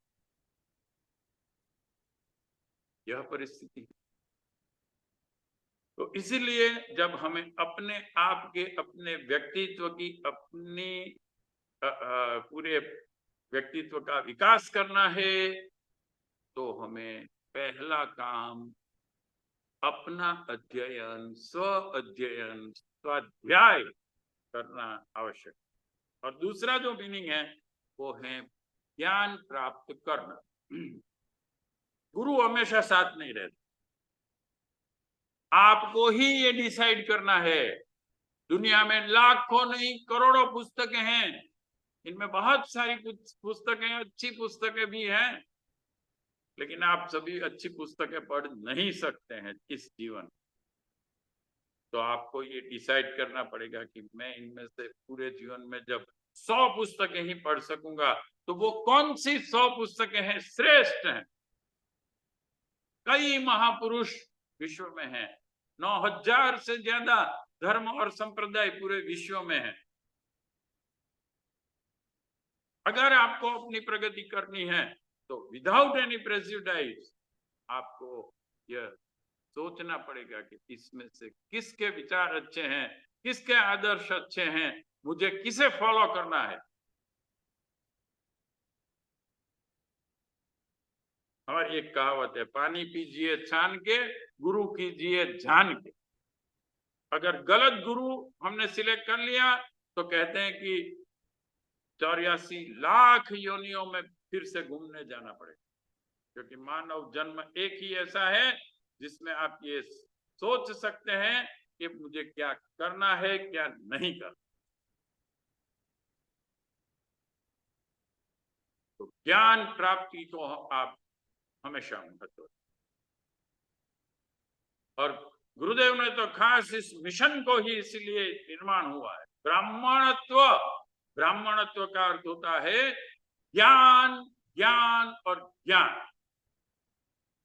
यह परिस्थिति। तो इसीलिए जब हमें अपने आप के, अपने व्यक्तित्व की, अपनी पूरे व्यक्तित्व का विकास करना है, तो हमें पहला काम अपना अध्ययन, स्व अध्ययन, स्वाध्याय करना आवश्यक। और दूसरा जो मीनिंग है वो है ज्ञान प्राप्त करना। गुरु हमेशा साथ नहीं रहते, आपको ही ये डिसाइड करना है। दुनिया में लाखों नहीं करोड़ों पुस्तकें हैं, इनमें बहुत सारी पुस्तकें, अच्छी पुस्तकें भी हैं, लेकिन आप सभी अच्छी पुस्तकें पढ़ नहीं सकते हैं इस जीवन। तो आपको ये डिसाइड करना पड़ेगा कि मैं इनमें से पूरे जीवन में जब 100 पुस्तकें ही पढ़ सकूंगा, तो वो कौन सी 100 पुस्तकें हैं श्रेष्ठ हैं। कई महापुरुष विश्व में हैं, 9000 से ज्यादा धर्म और संप्रदाय पूरे विश्व में हैं। अगर आपको अपनी प्रगति करनी है तो विदाउट एनी प्रेजुडाइज आपको यह सोचना पड़ेगा कि इसमें से किसके विचार अच्छे हैं, किसके आदर्श अच्छे हैं, मुझे किसे फॉलो करना है। हमारी एक कहावत है, पानी पीजिए छान के, गुरु कीजिए जान के। अगर गलत गुरु हमने सिलेक्ट कर लिया तो कहते हैं कि 84 लाख योनियों में फिर से घूमने जाना पड़ेगा, क्योंकि मानव जन्म एक ही ऐसा है जिसमें आप ये सोच सकते हैं कि मुझे क्या करना है, क्या नहीं करना। तो ज्ञान प्राप्ति को आप हमेशा महत्व, और गुरुदेव ने तो खास इस मिशन को ही इसलिए निर्माण हुआ है। ब्राह्मणत्व, ब्राह्मणत्व का अर्थ होता है ज्ञान, ज्ञान और ज्ञान,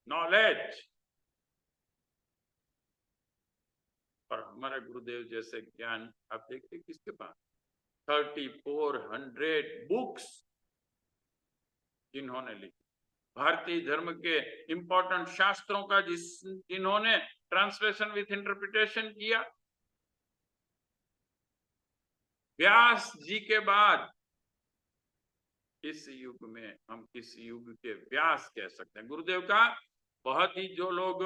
नॉलेज। और हमारा गुरुदेव जैसे ज्ञान आप देखते किसके पास, 3400 बुक्स जिन्होंने लिखी, भारतीय धर्म के इंपॉर्टेंट शास्त्रों का जिन्होंने ट्रांसलेशन विथ इंटरप्रिटेशन किया। व्यास जी के बाद इस युग में हम इस युग के व्यास कह सकते हैं। गुरुदेव का बहुत ही जो लोग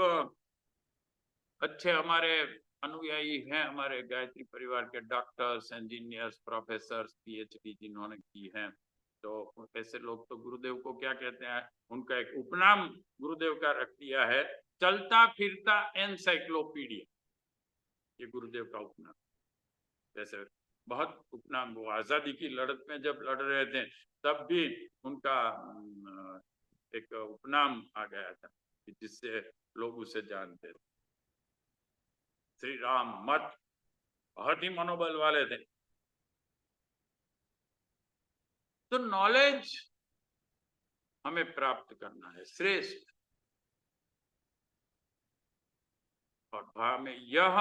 अच्छे हमारे अनुयायी हैं, हमारे गायत्री परिवार के डॉक्टर्स, इंजीनियर्स, प्रोफेसर्स, पीएचडी जिन्होंने की है, तो ऐसे लोग तो गुरुदेव को क्या कहते हैं, उनका एक उपनाम गुरुदेव का रख दिया है, चलता फिरता एनसाइक्लोपीडिया। ये गुरुदेव का उपनाम। जैसे बहुत उपनाम, वो आजादी की लड़त में जब लड़ रहे थे तब भी उनका एक उपनाम आ गया था जिससे लोग उसे जानते थे। श्री राम मत, बहुत ही मनोबल वाले थे। तो नॉलेज हमें प्राप्त करना है श्रेष्ठ, और हमें यह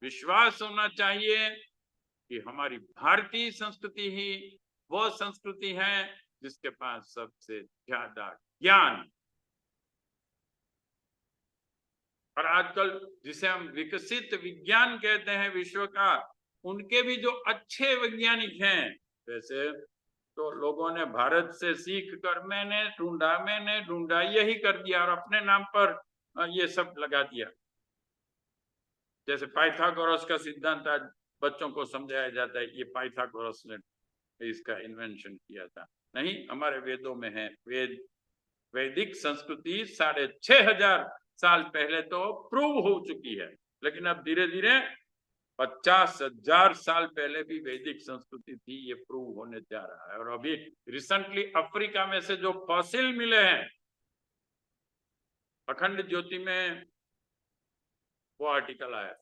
विश्वास होना चाहिए कि हमारी भारतीय संस्कृति ही वो संस्कृति है जिसके पास सबसे ज्यादा ज्ञान। और आजकल जिसे हम विकसित विज्ञान कहते हैं विश्व का, उनके भी जो अच्छे वैज्ञानिक हैं, वैसे तो लोगों ने भारत से सीख कर मैंने ढूंढा यही कर दिया और अपने नाम पर ये सब लगा दिया। जैसे पाइथागोरस का सिद्धांत आज बच्चों को समझाया जाता है, ये पाइथागोरस ने इसका इन्वेंशन किया था। नहीं, हमारे वेदों में है। वैदिक संस्कृति 6500 साल पहले तो प्रूव हो चुकी है, लेकिन अब धीरे धीरे 50,000 साल पहले भी वैदिक संस्कृति थी, ये प्रूव होने जा रहा है। और अभी रिसेंटली अफ्रीका में से जो फॉसिल मिले हैं, अखंड ज्योति में वो आर्टिकल आया,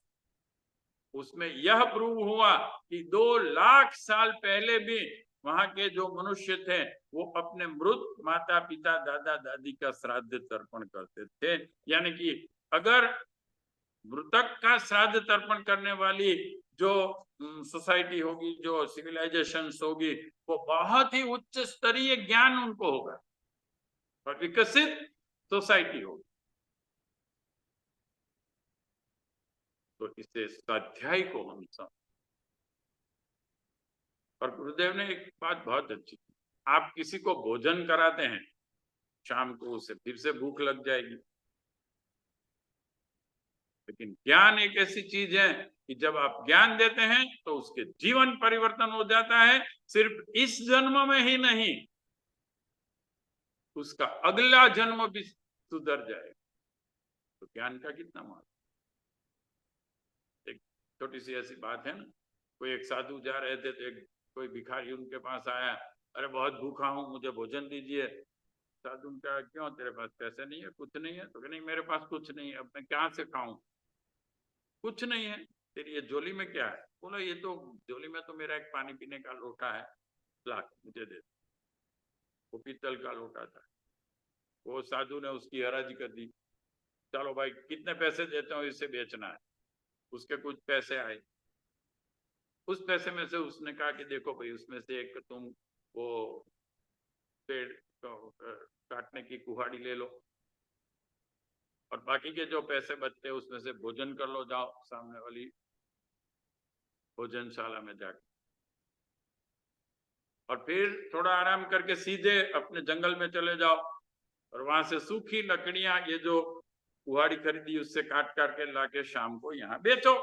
उसमें यह प्रूव हुआ कि 2 लाख साल पहले भी वहां के जो मनुष्य थे वो अपने मृत माता पिता दादा दादी का श्राद्ध तर्पण करते थे। यानी कि अगर मृतक का श्राद्ध तर्पण करने वाली जो सोसाइटी होगी, जो सिविलाइजेशन होगी, वो बहुत ही उच्च स्तरीय ज्ञान उनको होगा और विकसित सोसाइटी होगी। तो इससे स्वाध्याय को हम समझ। और गुरुदेव ने एक बात बहुत अच्छी, आप किसी को भोजन कराते हैं, शाम को उसे फिर से भूख लग जाएगी, लेकिन ज्ञान एक ऐसी चीज है कि जब आप ज्ञान देते हैं तो उसके जीवन परिवर्तन हो जाता है। सिर्फ इस जन्म में ही नहीं, उसका अगला जन्म भी सुधर जाएगा। तो ज्ञान का कितना महत्व। एक छोटी सी ऐसी बात है ना, कोई एक साधु जा रहे थे तो एक कोई भिखारी उनके पास आया, अरे बहुत भूखा हूं, मुझे भोजन दीजिए। साधु का, क्यों, तेरे पास पैसे नहीं है? कुछ नहीं है? तो नहीं, मेरे पास कुछ नहीं है, अब मैं कहाँ से खाऊं? कुछ नहीं है? तेरी ये झोली में क्या है? बोला, ये तो झोली में तो मेरा एक पानी पीने का लोटा है, ला मुझे दे। वो पीतल का लोटा था। वो साधु ने उसकी हराजी कर दी, चलो भाई कितने पैसे देते हो, इसे बेचना है। उसके कुछ पैसे आए, उस पैसे में से उसने कहा कि देखो भाई, उसमें से एक तुम वो पेड़ काटने की कुहाड़ी ले लो, और बाकी के जो पैसे बचते उसमें से भोजन कर लो, जाओ सामने वाली भोजनशाला में जाकर, और फिर थोड़ा आराम करके सीधे अपने जंगल में चले जाओ, और वहां से सूखी लकड़ियां, ये जो कुहाड़ी खरीदी उससे काट काट के लाके शाम को यहाँ बेचो।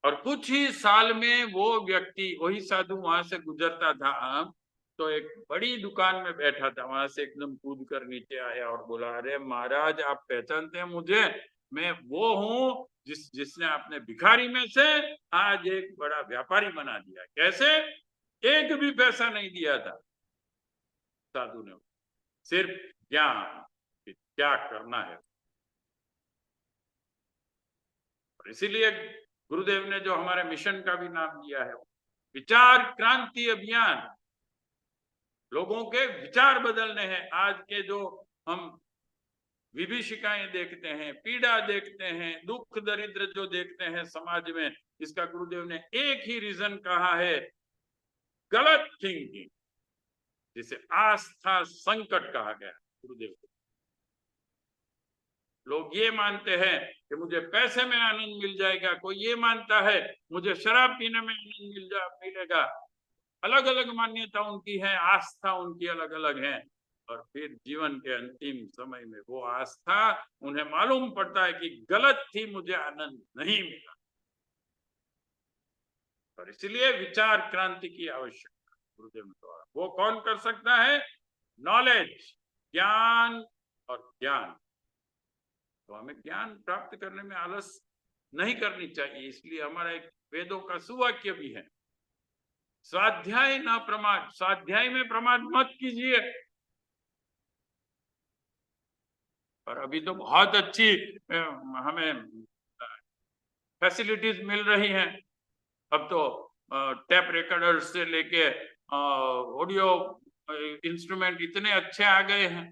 और कुछ ही साल में वो व्यक्ति, वही साधु वहां से गुजरता था, तो एक बड़ी दुकान में बैठा था, वहां से एकदम कूद कर नीचे आया और बोला, अरे महाराज, आप पहचानते हैं मुझे? मैं वो हूँ जिसने आपने भिखारी में से आज एक बड़ा व्यापारी बना दिया। कैसे? एक भी पैसा नहीं दिया था साधु ने, सिर्फ ज्ञान क्या करना है। और इसीलिए गुरुदेव ने जो हमारे मिशन का भी नाम दिया है, विचार क्रांति अभियान। लोगों के विचार बदलने हैं। आज के जो हम विभीषिकाएं देखते हैं, पीड़ा देखते हैं, दुख दरिद्र जो देखते हैं समाज में, इसका गुरुदेव ने एक ही रीजन कहा है, गलत थिंकिंग। जिसे आस्था संकट कहा गया गुरुदेव को। लोग ये मानते हैं कि मुझे पैसे में आनंद मिल जाएगा, कोई ये मानता है मुझे शराब पीने में आनंद मिलेगा। अलग अलग मान्यता उनकी है, आस्था उनकी अलग अलग है। और फिर जीवन के अंतिम समय में वो आस्था उन्हें मालूम पड़ता है कि गलत थी, मुझे आनंद नहीं मिला। और इसलिए विचार क्रांति की आवश्यकता गुरुदेव ने कहा। वो कौन कर सकता है? नॉलेज, ज्ञान और ज्ञान। तो हमें ज्ञान प्राप्त करने में आलस नहीं करनी चाहिए। इसलिए हमारा एक वेदों का सुवाक्य भी है, स्वाध्याय न प्रमाद। स्वाध्याय में प्रमाद मत कीजिए। और अभी तो बहुत अच्छी हमें फैसिलिटीज मिल रही हैं। अब तो टैप रिकॉर्डर्स से लेके ऑडियो इंस्ट्रूमेंट इतने अच्छे आ गए हैं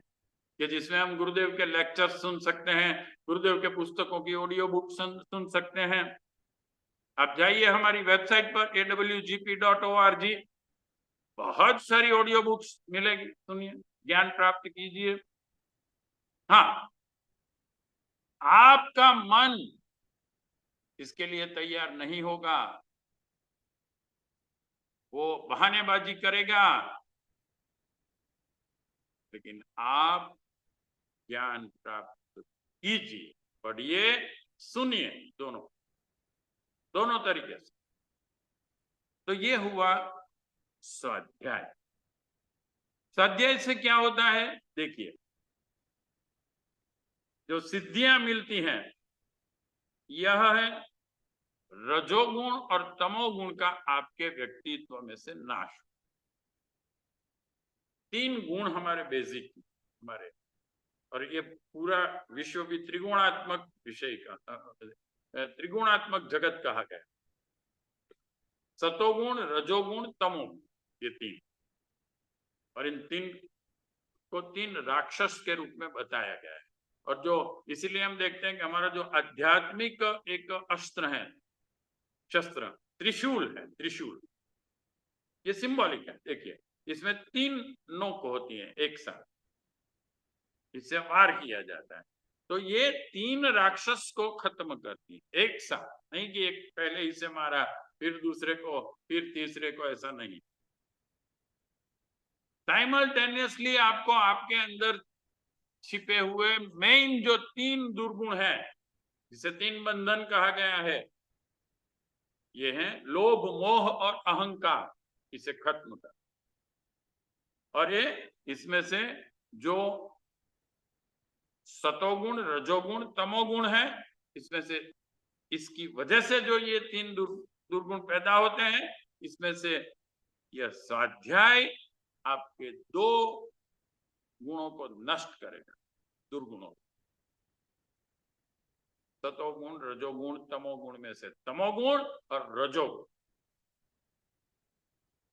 कि जिसमें हम गुरुदेव के लेक्चर सुन सकते हैं, गुरुदेव के पुस्तकों की ऑडियो बुक सुन सकते हैं। आप जाइए हमारी वेबसाइट पर awgp.org, बहुत सारी ऑडियो बुक्स मिलेगी, सुनिए, ज्ञान प्राप्त कीजिए। हाँ, आपका मन इसके लिए तैयार नहीं होगा, वो बहानेबाजी करेगा, लेकिन आप ज्ञान प्राप्त कीजिए, पढ़िए, सुनिए, दोनों तरीके से। तो ये हुआ स्वाध्याय। स्वाध्याय से क्या होता है? देखिए, जो सिद्धियां मिलती हैं यह है रजोगुण और तमोगुण का आपके व्यक्तित्व में से नाश। 3 गुण हमारे बेसिक हमारे, और ये पूरा विश्व भी त्रिगुणात्मक विषय का, त्रिगुणात्मक जगत कहा गया। सतोगुण, रजोगुण, तमोगुण, ये 3। और इन 3 को 3 राक्षस के रूप में बताया गया है। और जो इसीलिए हम देखते हैं कि हमारा जो आध्यात्मिक एक अस्त्र है, शस्त्र, त्रिशूल है। त्रिशूल ये सिंबॉलिक है। देखिए, इसमें 3 नोक होती हैं एक साथ, इससे वार किया जाता है। तो ये 3 राक्षस को खत्म करती है एक साथ, नहीं कि एक पहले इसे मारा, फिर दूसरे को, फिर तीसरे को, ऐसा नहीं। साइमल्टेनियसली आपको आपके अंदर छिपे हुए मेन जो 3 दुर्गुण है, जिसे 3 बंधन कहा गया है, ये है लोभ, मोह और अहंकार, इसे खत्म कर। और ये इसमें से जो सतोगुण, रजोगुण, तमोगुण है, इसमें से इसकी वजह से जो ये 3 दुर्गुण पैदा होते हैं, इसमें से यह स्वाध्याय आपके 2 गुणों को नष्ट करेगा, दुर्गुणों। सतोगुण, रजोगुण, तमोगुण में से तमोगुण और रजोगुण,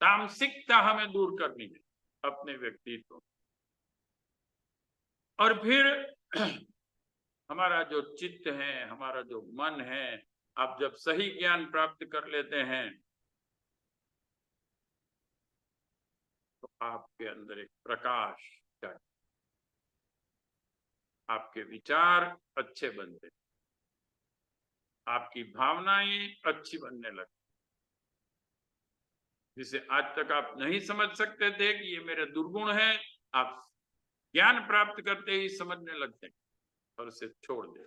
तामसिकता हमें दूर करनी है अपने व्यक्तित्व। और फिर हमारा जो चित्त है, हमारा जो मन है, आप जब सही ज्ञान प्राप्त कर लेते हैं तो आपके अंदर एक प्रकाश जागे, आपके विचार अच्छे बनते, आपकी भावनाएं अच्छी बनने लगती, जिसे आज तक आप नहीं समझ सकते थे कि ये मेरे दुर्गुण है, आप ज्ञान प्राप्त करते ही समझने लगते और उसे छोड़ दे।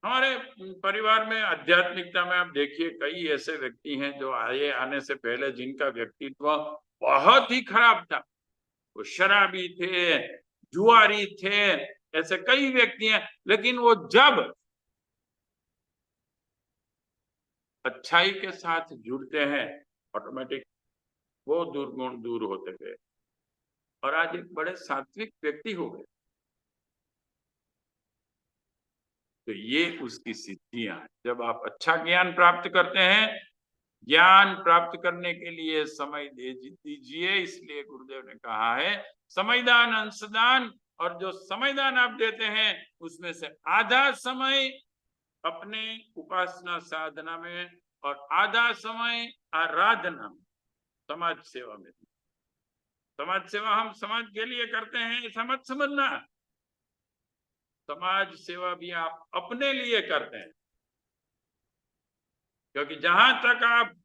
हमारे परिवार में आध्यात्मिकता में आप देखिए, कई ऐसे व्यक्ति हैं जो आने से पहले जिनका व्यक्तित्व बहुत ही खराब था, वो शराबी थे, जुआरी थे, ऐसे कई व्यक्ति हैं। लेकिन वो जब अच्छाई के साथ जुड़ते हैं, ऑटोमेटिक वो दुर्गुण दूर होते गए और आज एक बड़े सात्विक व्यक्ति हो गए। तो ये उसकी सिद्धियां हैं। जब आप अच्छा ज्ञान प्राप्त करते हैं, ज्ञान प्राप्त करने के लिए समय दीजिए। इसलिए गुरुदेव ने कहा है समयदान, अंशदान। और जो समयदान आप देते हैं उसमें से आधा समय अपने उपासना साधना में और आधा समय आराधना में, समाज सेवा में। समाज सेवा हम समाज के लिए करते हैं ऐसा मत समझना। समाज सेवा भी आप अपने लिए करते हैं, क्योंकि जहां तक आप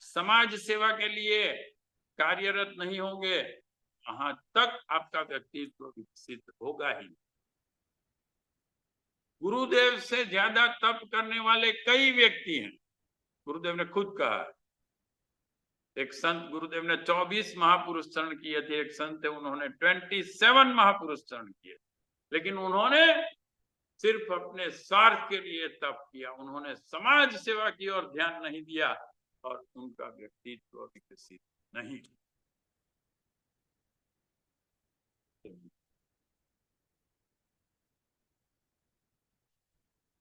समाज सेवा के लिए कार्यरत नहीं होंगे वहां तक आपका व्यक्तित्व विकसित होगा ही। गुरुदेव से ज्यादा तप करने वाले कई व्यक्ति हैं, गुरुदेव ने खुद कहा है। एक संत, गुरुदेव ने 24 महापुरुष चरण किए थे, एक संत थे उन्होंने 27 महापुरुष चरण किए, लेकिन उन्होंने सिर्फ अपने स्वार्थ के लिए तप किया, उन्होंने समाज सेवा की ओर ध्यान नहीं दिया और उनका व्यक्तित्व विकसित नहीं।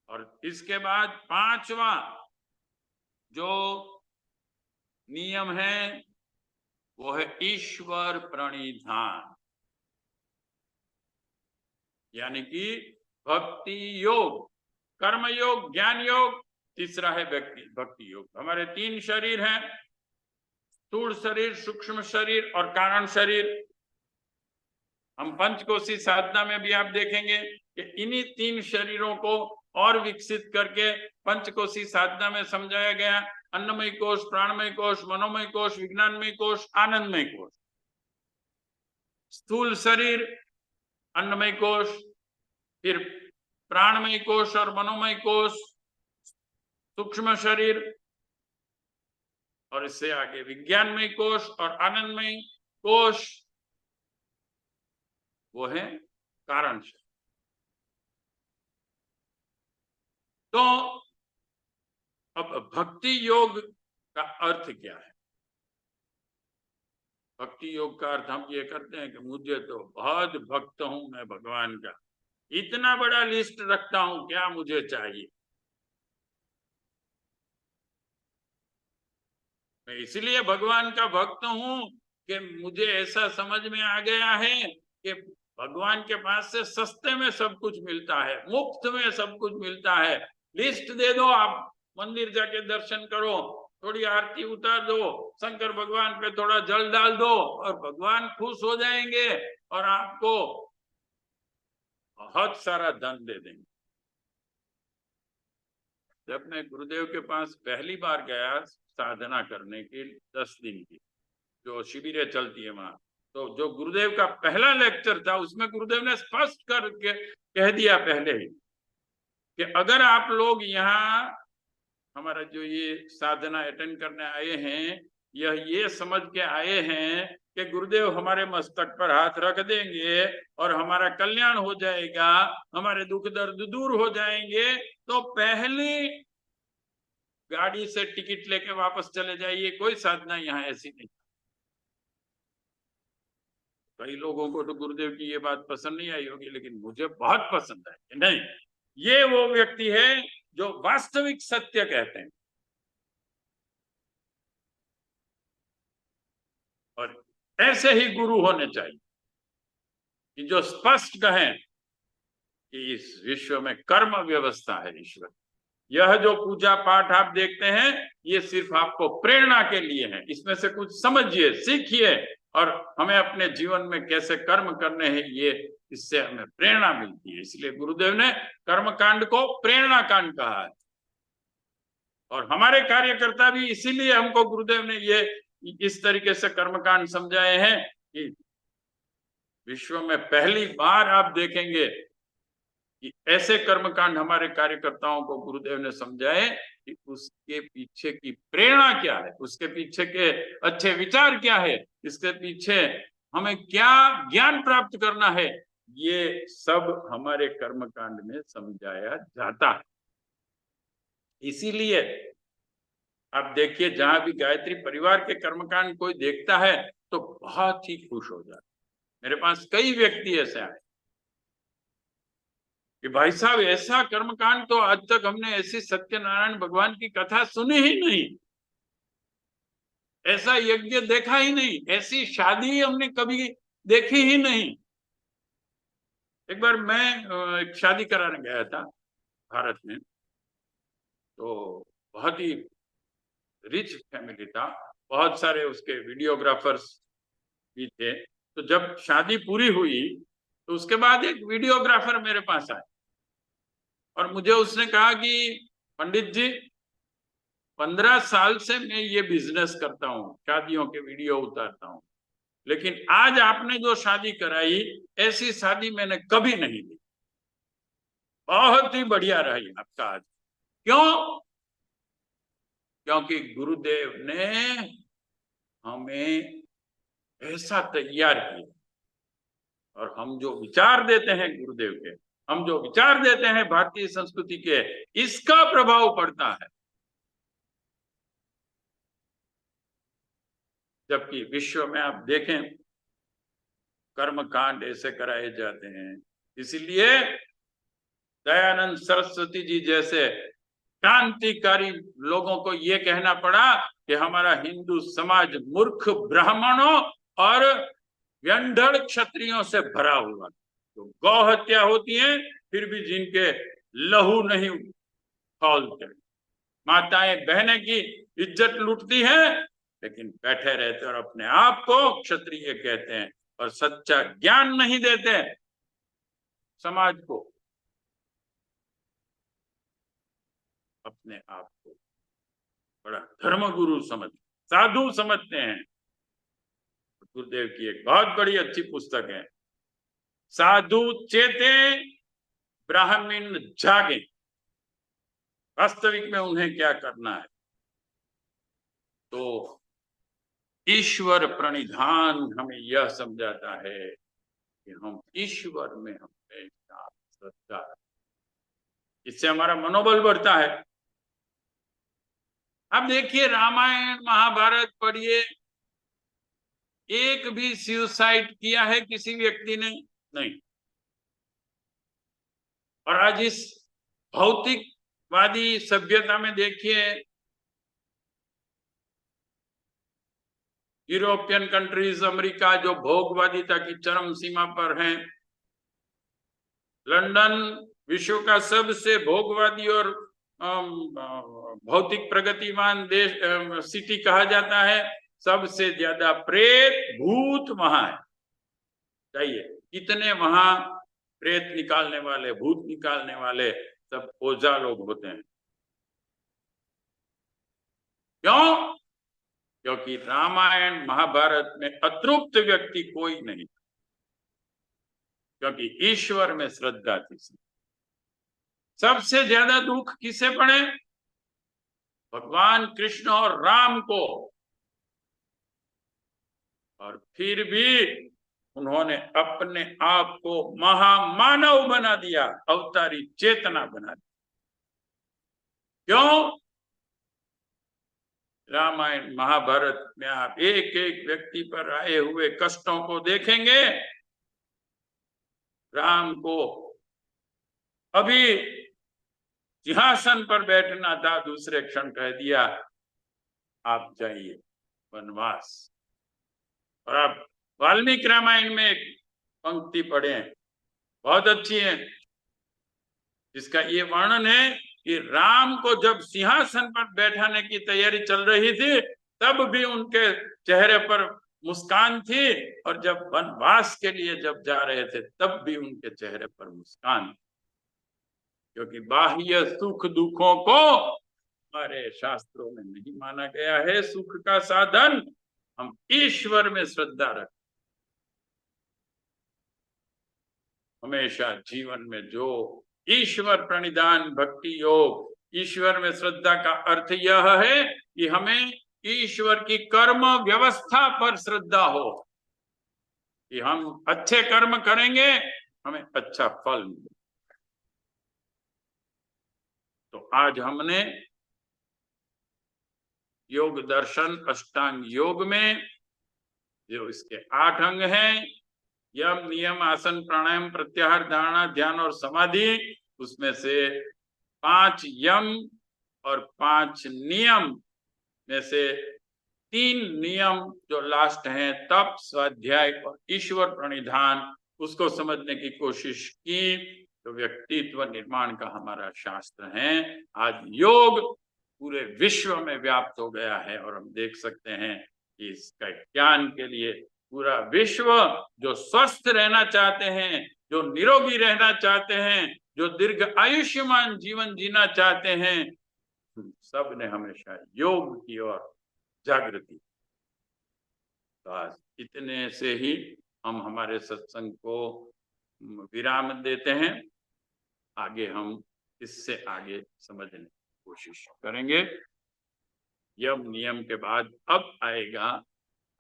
और इसके बाद 5वां जो नियम है वो है ईश्वर प्रणिधान, यानी कि भक्ति योग, कर्म योग, ज्ञान योग, तीसरा है भक्ति योग। हमारे 3 शरीर हैं, स्थूल शरीर, सूक्ष्म शरीर और कारण शरीर। हम पंचकोशी साधना में भी आप देखेंगे कि इन्हीं 3 शरीरों को और विकसित करके पंचकोशी साधना में समझाया गया। अन्नमय कोश, प्राणमय कोश, मनोमय कोश, विज्ञानमय कोश, आनंदमय कोश। स्थूल शरीर अन्नमय कोश, फिर प्राणमय कोश और मनोमय कोश, सूक्ष्म शरीर, और इससे आगे विज्ञानमय कोश और आनंदमय कोश, वो है कारण शरीर। तो अब भक्ति योग का अर्थ क्या है? भक्ति योग का अर्थ हम ये करते हैं कि मुझे तो बहुत भक्त हूं मैं भगवान का, इतना बड़ा लिस्ट रखता हूं, क्या मुझे चाहिए? मैं इसलिए भगवान का भक्त हूं कि मुझे ऐसा समझ में आ गया है कि भगवान के पास से सस्ते में सब कुछ मिलता है, मुफ्त में सब कुछ मिलता है। लिस्ट दे दो, आप मंदिर जाके दर्शन करो, थोड़ी आरती उतार दो, शंकर भगवान पे थोड़ा जल डाल दो और भगवान खुश हो जाएंगे और आपको बहुत सारा धन दे देंगे। जब मैं गुरुदेव के पास पहली बार गया साधना करने के 10 दिन की जो शिविरें चलती है वहां, तो जो गुरुदेव का पहला लेक्चर था उसमें गुरुदेव ने स्पष्ट करके कह दिया पहले ही कि अगर आप लोग यहाँ हमारा जो ये साधना अटेंड करने आए हैं, ये समझ के आए हैं कि गुरुदेव हमारे मस्तक पर हाथ रख देंगे और हमारा कल्याण हो जाएगा, हमारे दुख दर्द दूर हो जाएंगे, तो पहली गाड़ी से टिकट लेके वापस चले जाइए। कोई साधना यहाँ ऐसी नहीं। कई लोगों को तो गुरुदेव की ये बात पसंद नहीं आई होगी, लेकिन मुझे बहुत पसंद है। नहीं, ये वो व्यक्ति है जो वास्तविक सत्य कहते हैं, और ऐसे ही गुरु होने चाहिए कि जो स्पष्ट कहें कि इस विश्व में कर्म व्यवस्था है ईश्वर। यह जो पूजा पाठ आप देखते हैं ये सिर्फ आपको प्रेरणा के लिए है, इसमें से कुछ समझिए, सीखिए और हमें अपने जीवन में कैसे कर्म करने हैं ये इससे हमें प्रेरणा मिलती है। इसलिए गुरुदेव ने कर्म कांड को प्रेरणा कांड कहा है, और हमारे कार्यकर्ता भी इसीलिए हमको गुरुदेव ने ये इस तरीके से कर्मकांड समझाए हैं कि विश्व में पहली बार आप देखेंगे कि ऐसे कर्मकांड हमारे कार्यकर्ताओं को गुरुदेव ने समझाए कि उसके पीछे की प्रेरणा क्या है, उसके पीछे के अच्छे विचार क्या है, इसके पीछे हमें क्या ज्ञान प्राप्त करना है, ये सब हमारे कर्मकांड में समझाया जाता है। इसीलिए आप देखिए जहां भी गायत्री परिवार के कर्मकांड कोई देखता है तो बहुत ही खुश हो जाता है। मेरे पास कई व्यक्ति ऐसे आए कि भाई साहब ऐसा कर्मकांड तो आज तक हमने ऐसी सत्यनारायण भगवान की कथा सुनी ही नहीं, ऐसा यज्ञ देखा ही नहीं, ऐसी शादी हमने कभी देखी ही नहीं। एक बार मैं एक शादी कराने गया था भारत में, तो बहुत ही रिच फैमिली था, बहुत सारे उसके वीडियोग्राफर्स भी थे। तो जब शादी पूरी हुई तो उसके बाद एक वीडियोग्राफर मेरे पास आया और मुझे उसने कहा कि पंडित जी, 15 साल से मैं ये बिजनेस करता हूँ, शादियों के वीडियो उतारता हूँ, लेकिन आज आपने जो शादी कराई, ऐसी शादी मैंने कभी नहीं दी। बहुत ही बढ़िया रही आपका आज। क्यों? क्योंकि गुरुदेव ने हमें ऐसा तैयार किया, और हम जो विचार देते हैं गुरुदेव के, हम जो विचार देते हैं भारतीय संस्कृति के, इसका प्रभाव पड़ता है। जबकि विश्व में आप देखें, कर्मकांड ऐसे कराए जाते हैं। इसीलिए दयानंद सरस्वती जी जैसे क्रांतिकारी लोगों को यह कहना पड़ा कि हमारा हिंदू समाज मूर्ख ब्राह्मणों और व्यंढड़ क्षत्रियों से भरा हुआ। तो गौ हत्या होती है फिर भी जिनके लहू नहीं खौलते, माताएं बहनें की इज्जत लूटती हैं, लेकिन बैठे रहते और अपने आप को क्षत्रिय कहते हैं और सच्चा ज्ञान नहीं देते समाज को, अपने आप को बड़ा धर्मगुरु साधु समझते हैं। गुरुदेव की एक बहुत बड़ी अच्छी पुस्तक है, साधु चेते ब्राह्मण जागे। वास्तविक में उन्हें क्या करना है? तो ईश्वर प्रणिधान हमें यह समझाता है कि हम ईश्वर में हमेशा श्रद्धा, इससे हमारा मनोबल बढ़ता है। अब देखिए, रामायण महाभारत पढ़िए, एक भी सुसाइड किया है किसी व्यक्ति ने? नहीं। और आज इस भौतिकवादी सभ्यता में देखिए, यूरोपियन कंट्रीज, अमेरिका जो भोगवादिता की चरम सीमा पर हैं, लंदन विश्व का सबसे भोगवादी और भौतिक प्रगतिवान देश सिटी कहा जाता है। सबसे ज्यादा प्रेत भूत वहां है। चाहिए कितने वहां प्रेत निकालने वाले, भूत निकालने वाले सब ओझा लोग होते हैं। क्यों? क्योंकि रामायण महाभारत में अतृप्त व्यक्ति कोई नहीं, क्योंकि ईश्वर में श्रद्धा थी। सबसे ज्यादा दुख किसे पड़े? भगवान कृष्ण और राम को। और फिर भी उन्होंने अपने आप को महामानव बना दिया, अवतारी चेतना बना दी। क्यों? रामायण महाभारत में आप एक एक व्यक्ति पर आए हुए कष्टों को देखेंगे। राम को अभी सिंहासन पर बैठना था, दूसरे क्षण कह दिया आप जाइए वनवास। और आप वाल्मीकि रामायण में एक पंक्ति पढ़े, बहुत अच्छी है, जिसका ये वर्णन है कि राम को जब सिंहासन पर बैठाने की तैयारी चल रही थी, तब भी उनके चेहरे पर मुस्कान थी, और जब वनवास के लिए जब जा रहे थे तब भी उनके चेहरे पर मुस्कान थी। क्योंकि बाह्य सुख दुखों को हमारे शास्त्रों में नहीं माना गया है सुख का साधन। हम ईश्वर में श्रद्धा रखें। हमेशा जीवन में जो ईश्वर प्रणिधान भक्ति योग, ईश्वर में श्रद्धा का अर्थ यह है कि हमें ईश्वर की कर्म व्यवस्था पर श्रद्धा हो, कि हम अच्छे कर्म करेंगे हमें अच्छा फल मिले। तो आज हमने योग दर्शन अष्टांग योग में जो इसके 8 अंग हैं, यम नियम आसन प्राणायाम प्रत्याहार धारणा ध्यान और समाधि, उसमें से 5 यम और 5 नियम में से 3 नियम जो लास्ट हैं, तप, स्वाध्याय और ईश्वर प्रणिधान, उसको समझने की कोशिश की। तो व्यक्तित्व निर्माण का हमारा शास्त्र है। आज योग पूरे विश्व में व्याप्त हो गया है और हम देख सकते हैं कि इसका ज्ञान के लिए पूरा विश्व जो स्वस्थ रहना चाहते हैं, जो निरोगी रहना चाहते हैं, जो दीर्घ आयुष्मान जीवन जीना चाहते हैं, सब ने हमेशा योग की ओर जागृति। बस इतने से ही हम हमारे सत्संग को विराम देते हैं। आगे हम इससे आगे समझने की कोशिश करेंगे। यम नियम के बाद अब आएगा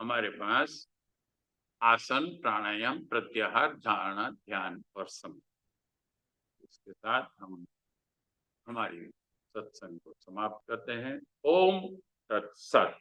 हमारे पास आसन, प्राणायाम, प्रत्याहार, धारणा, ध्यान और समाधि। इसके साथ हम हमारी सत्संग को समाप्त करते हैं। ओम तत्सत।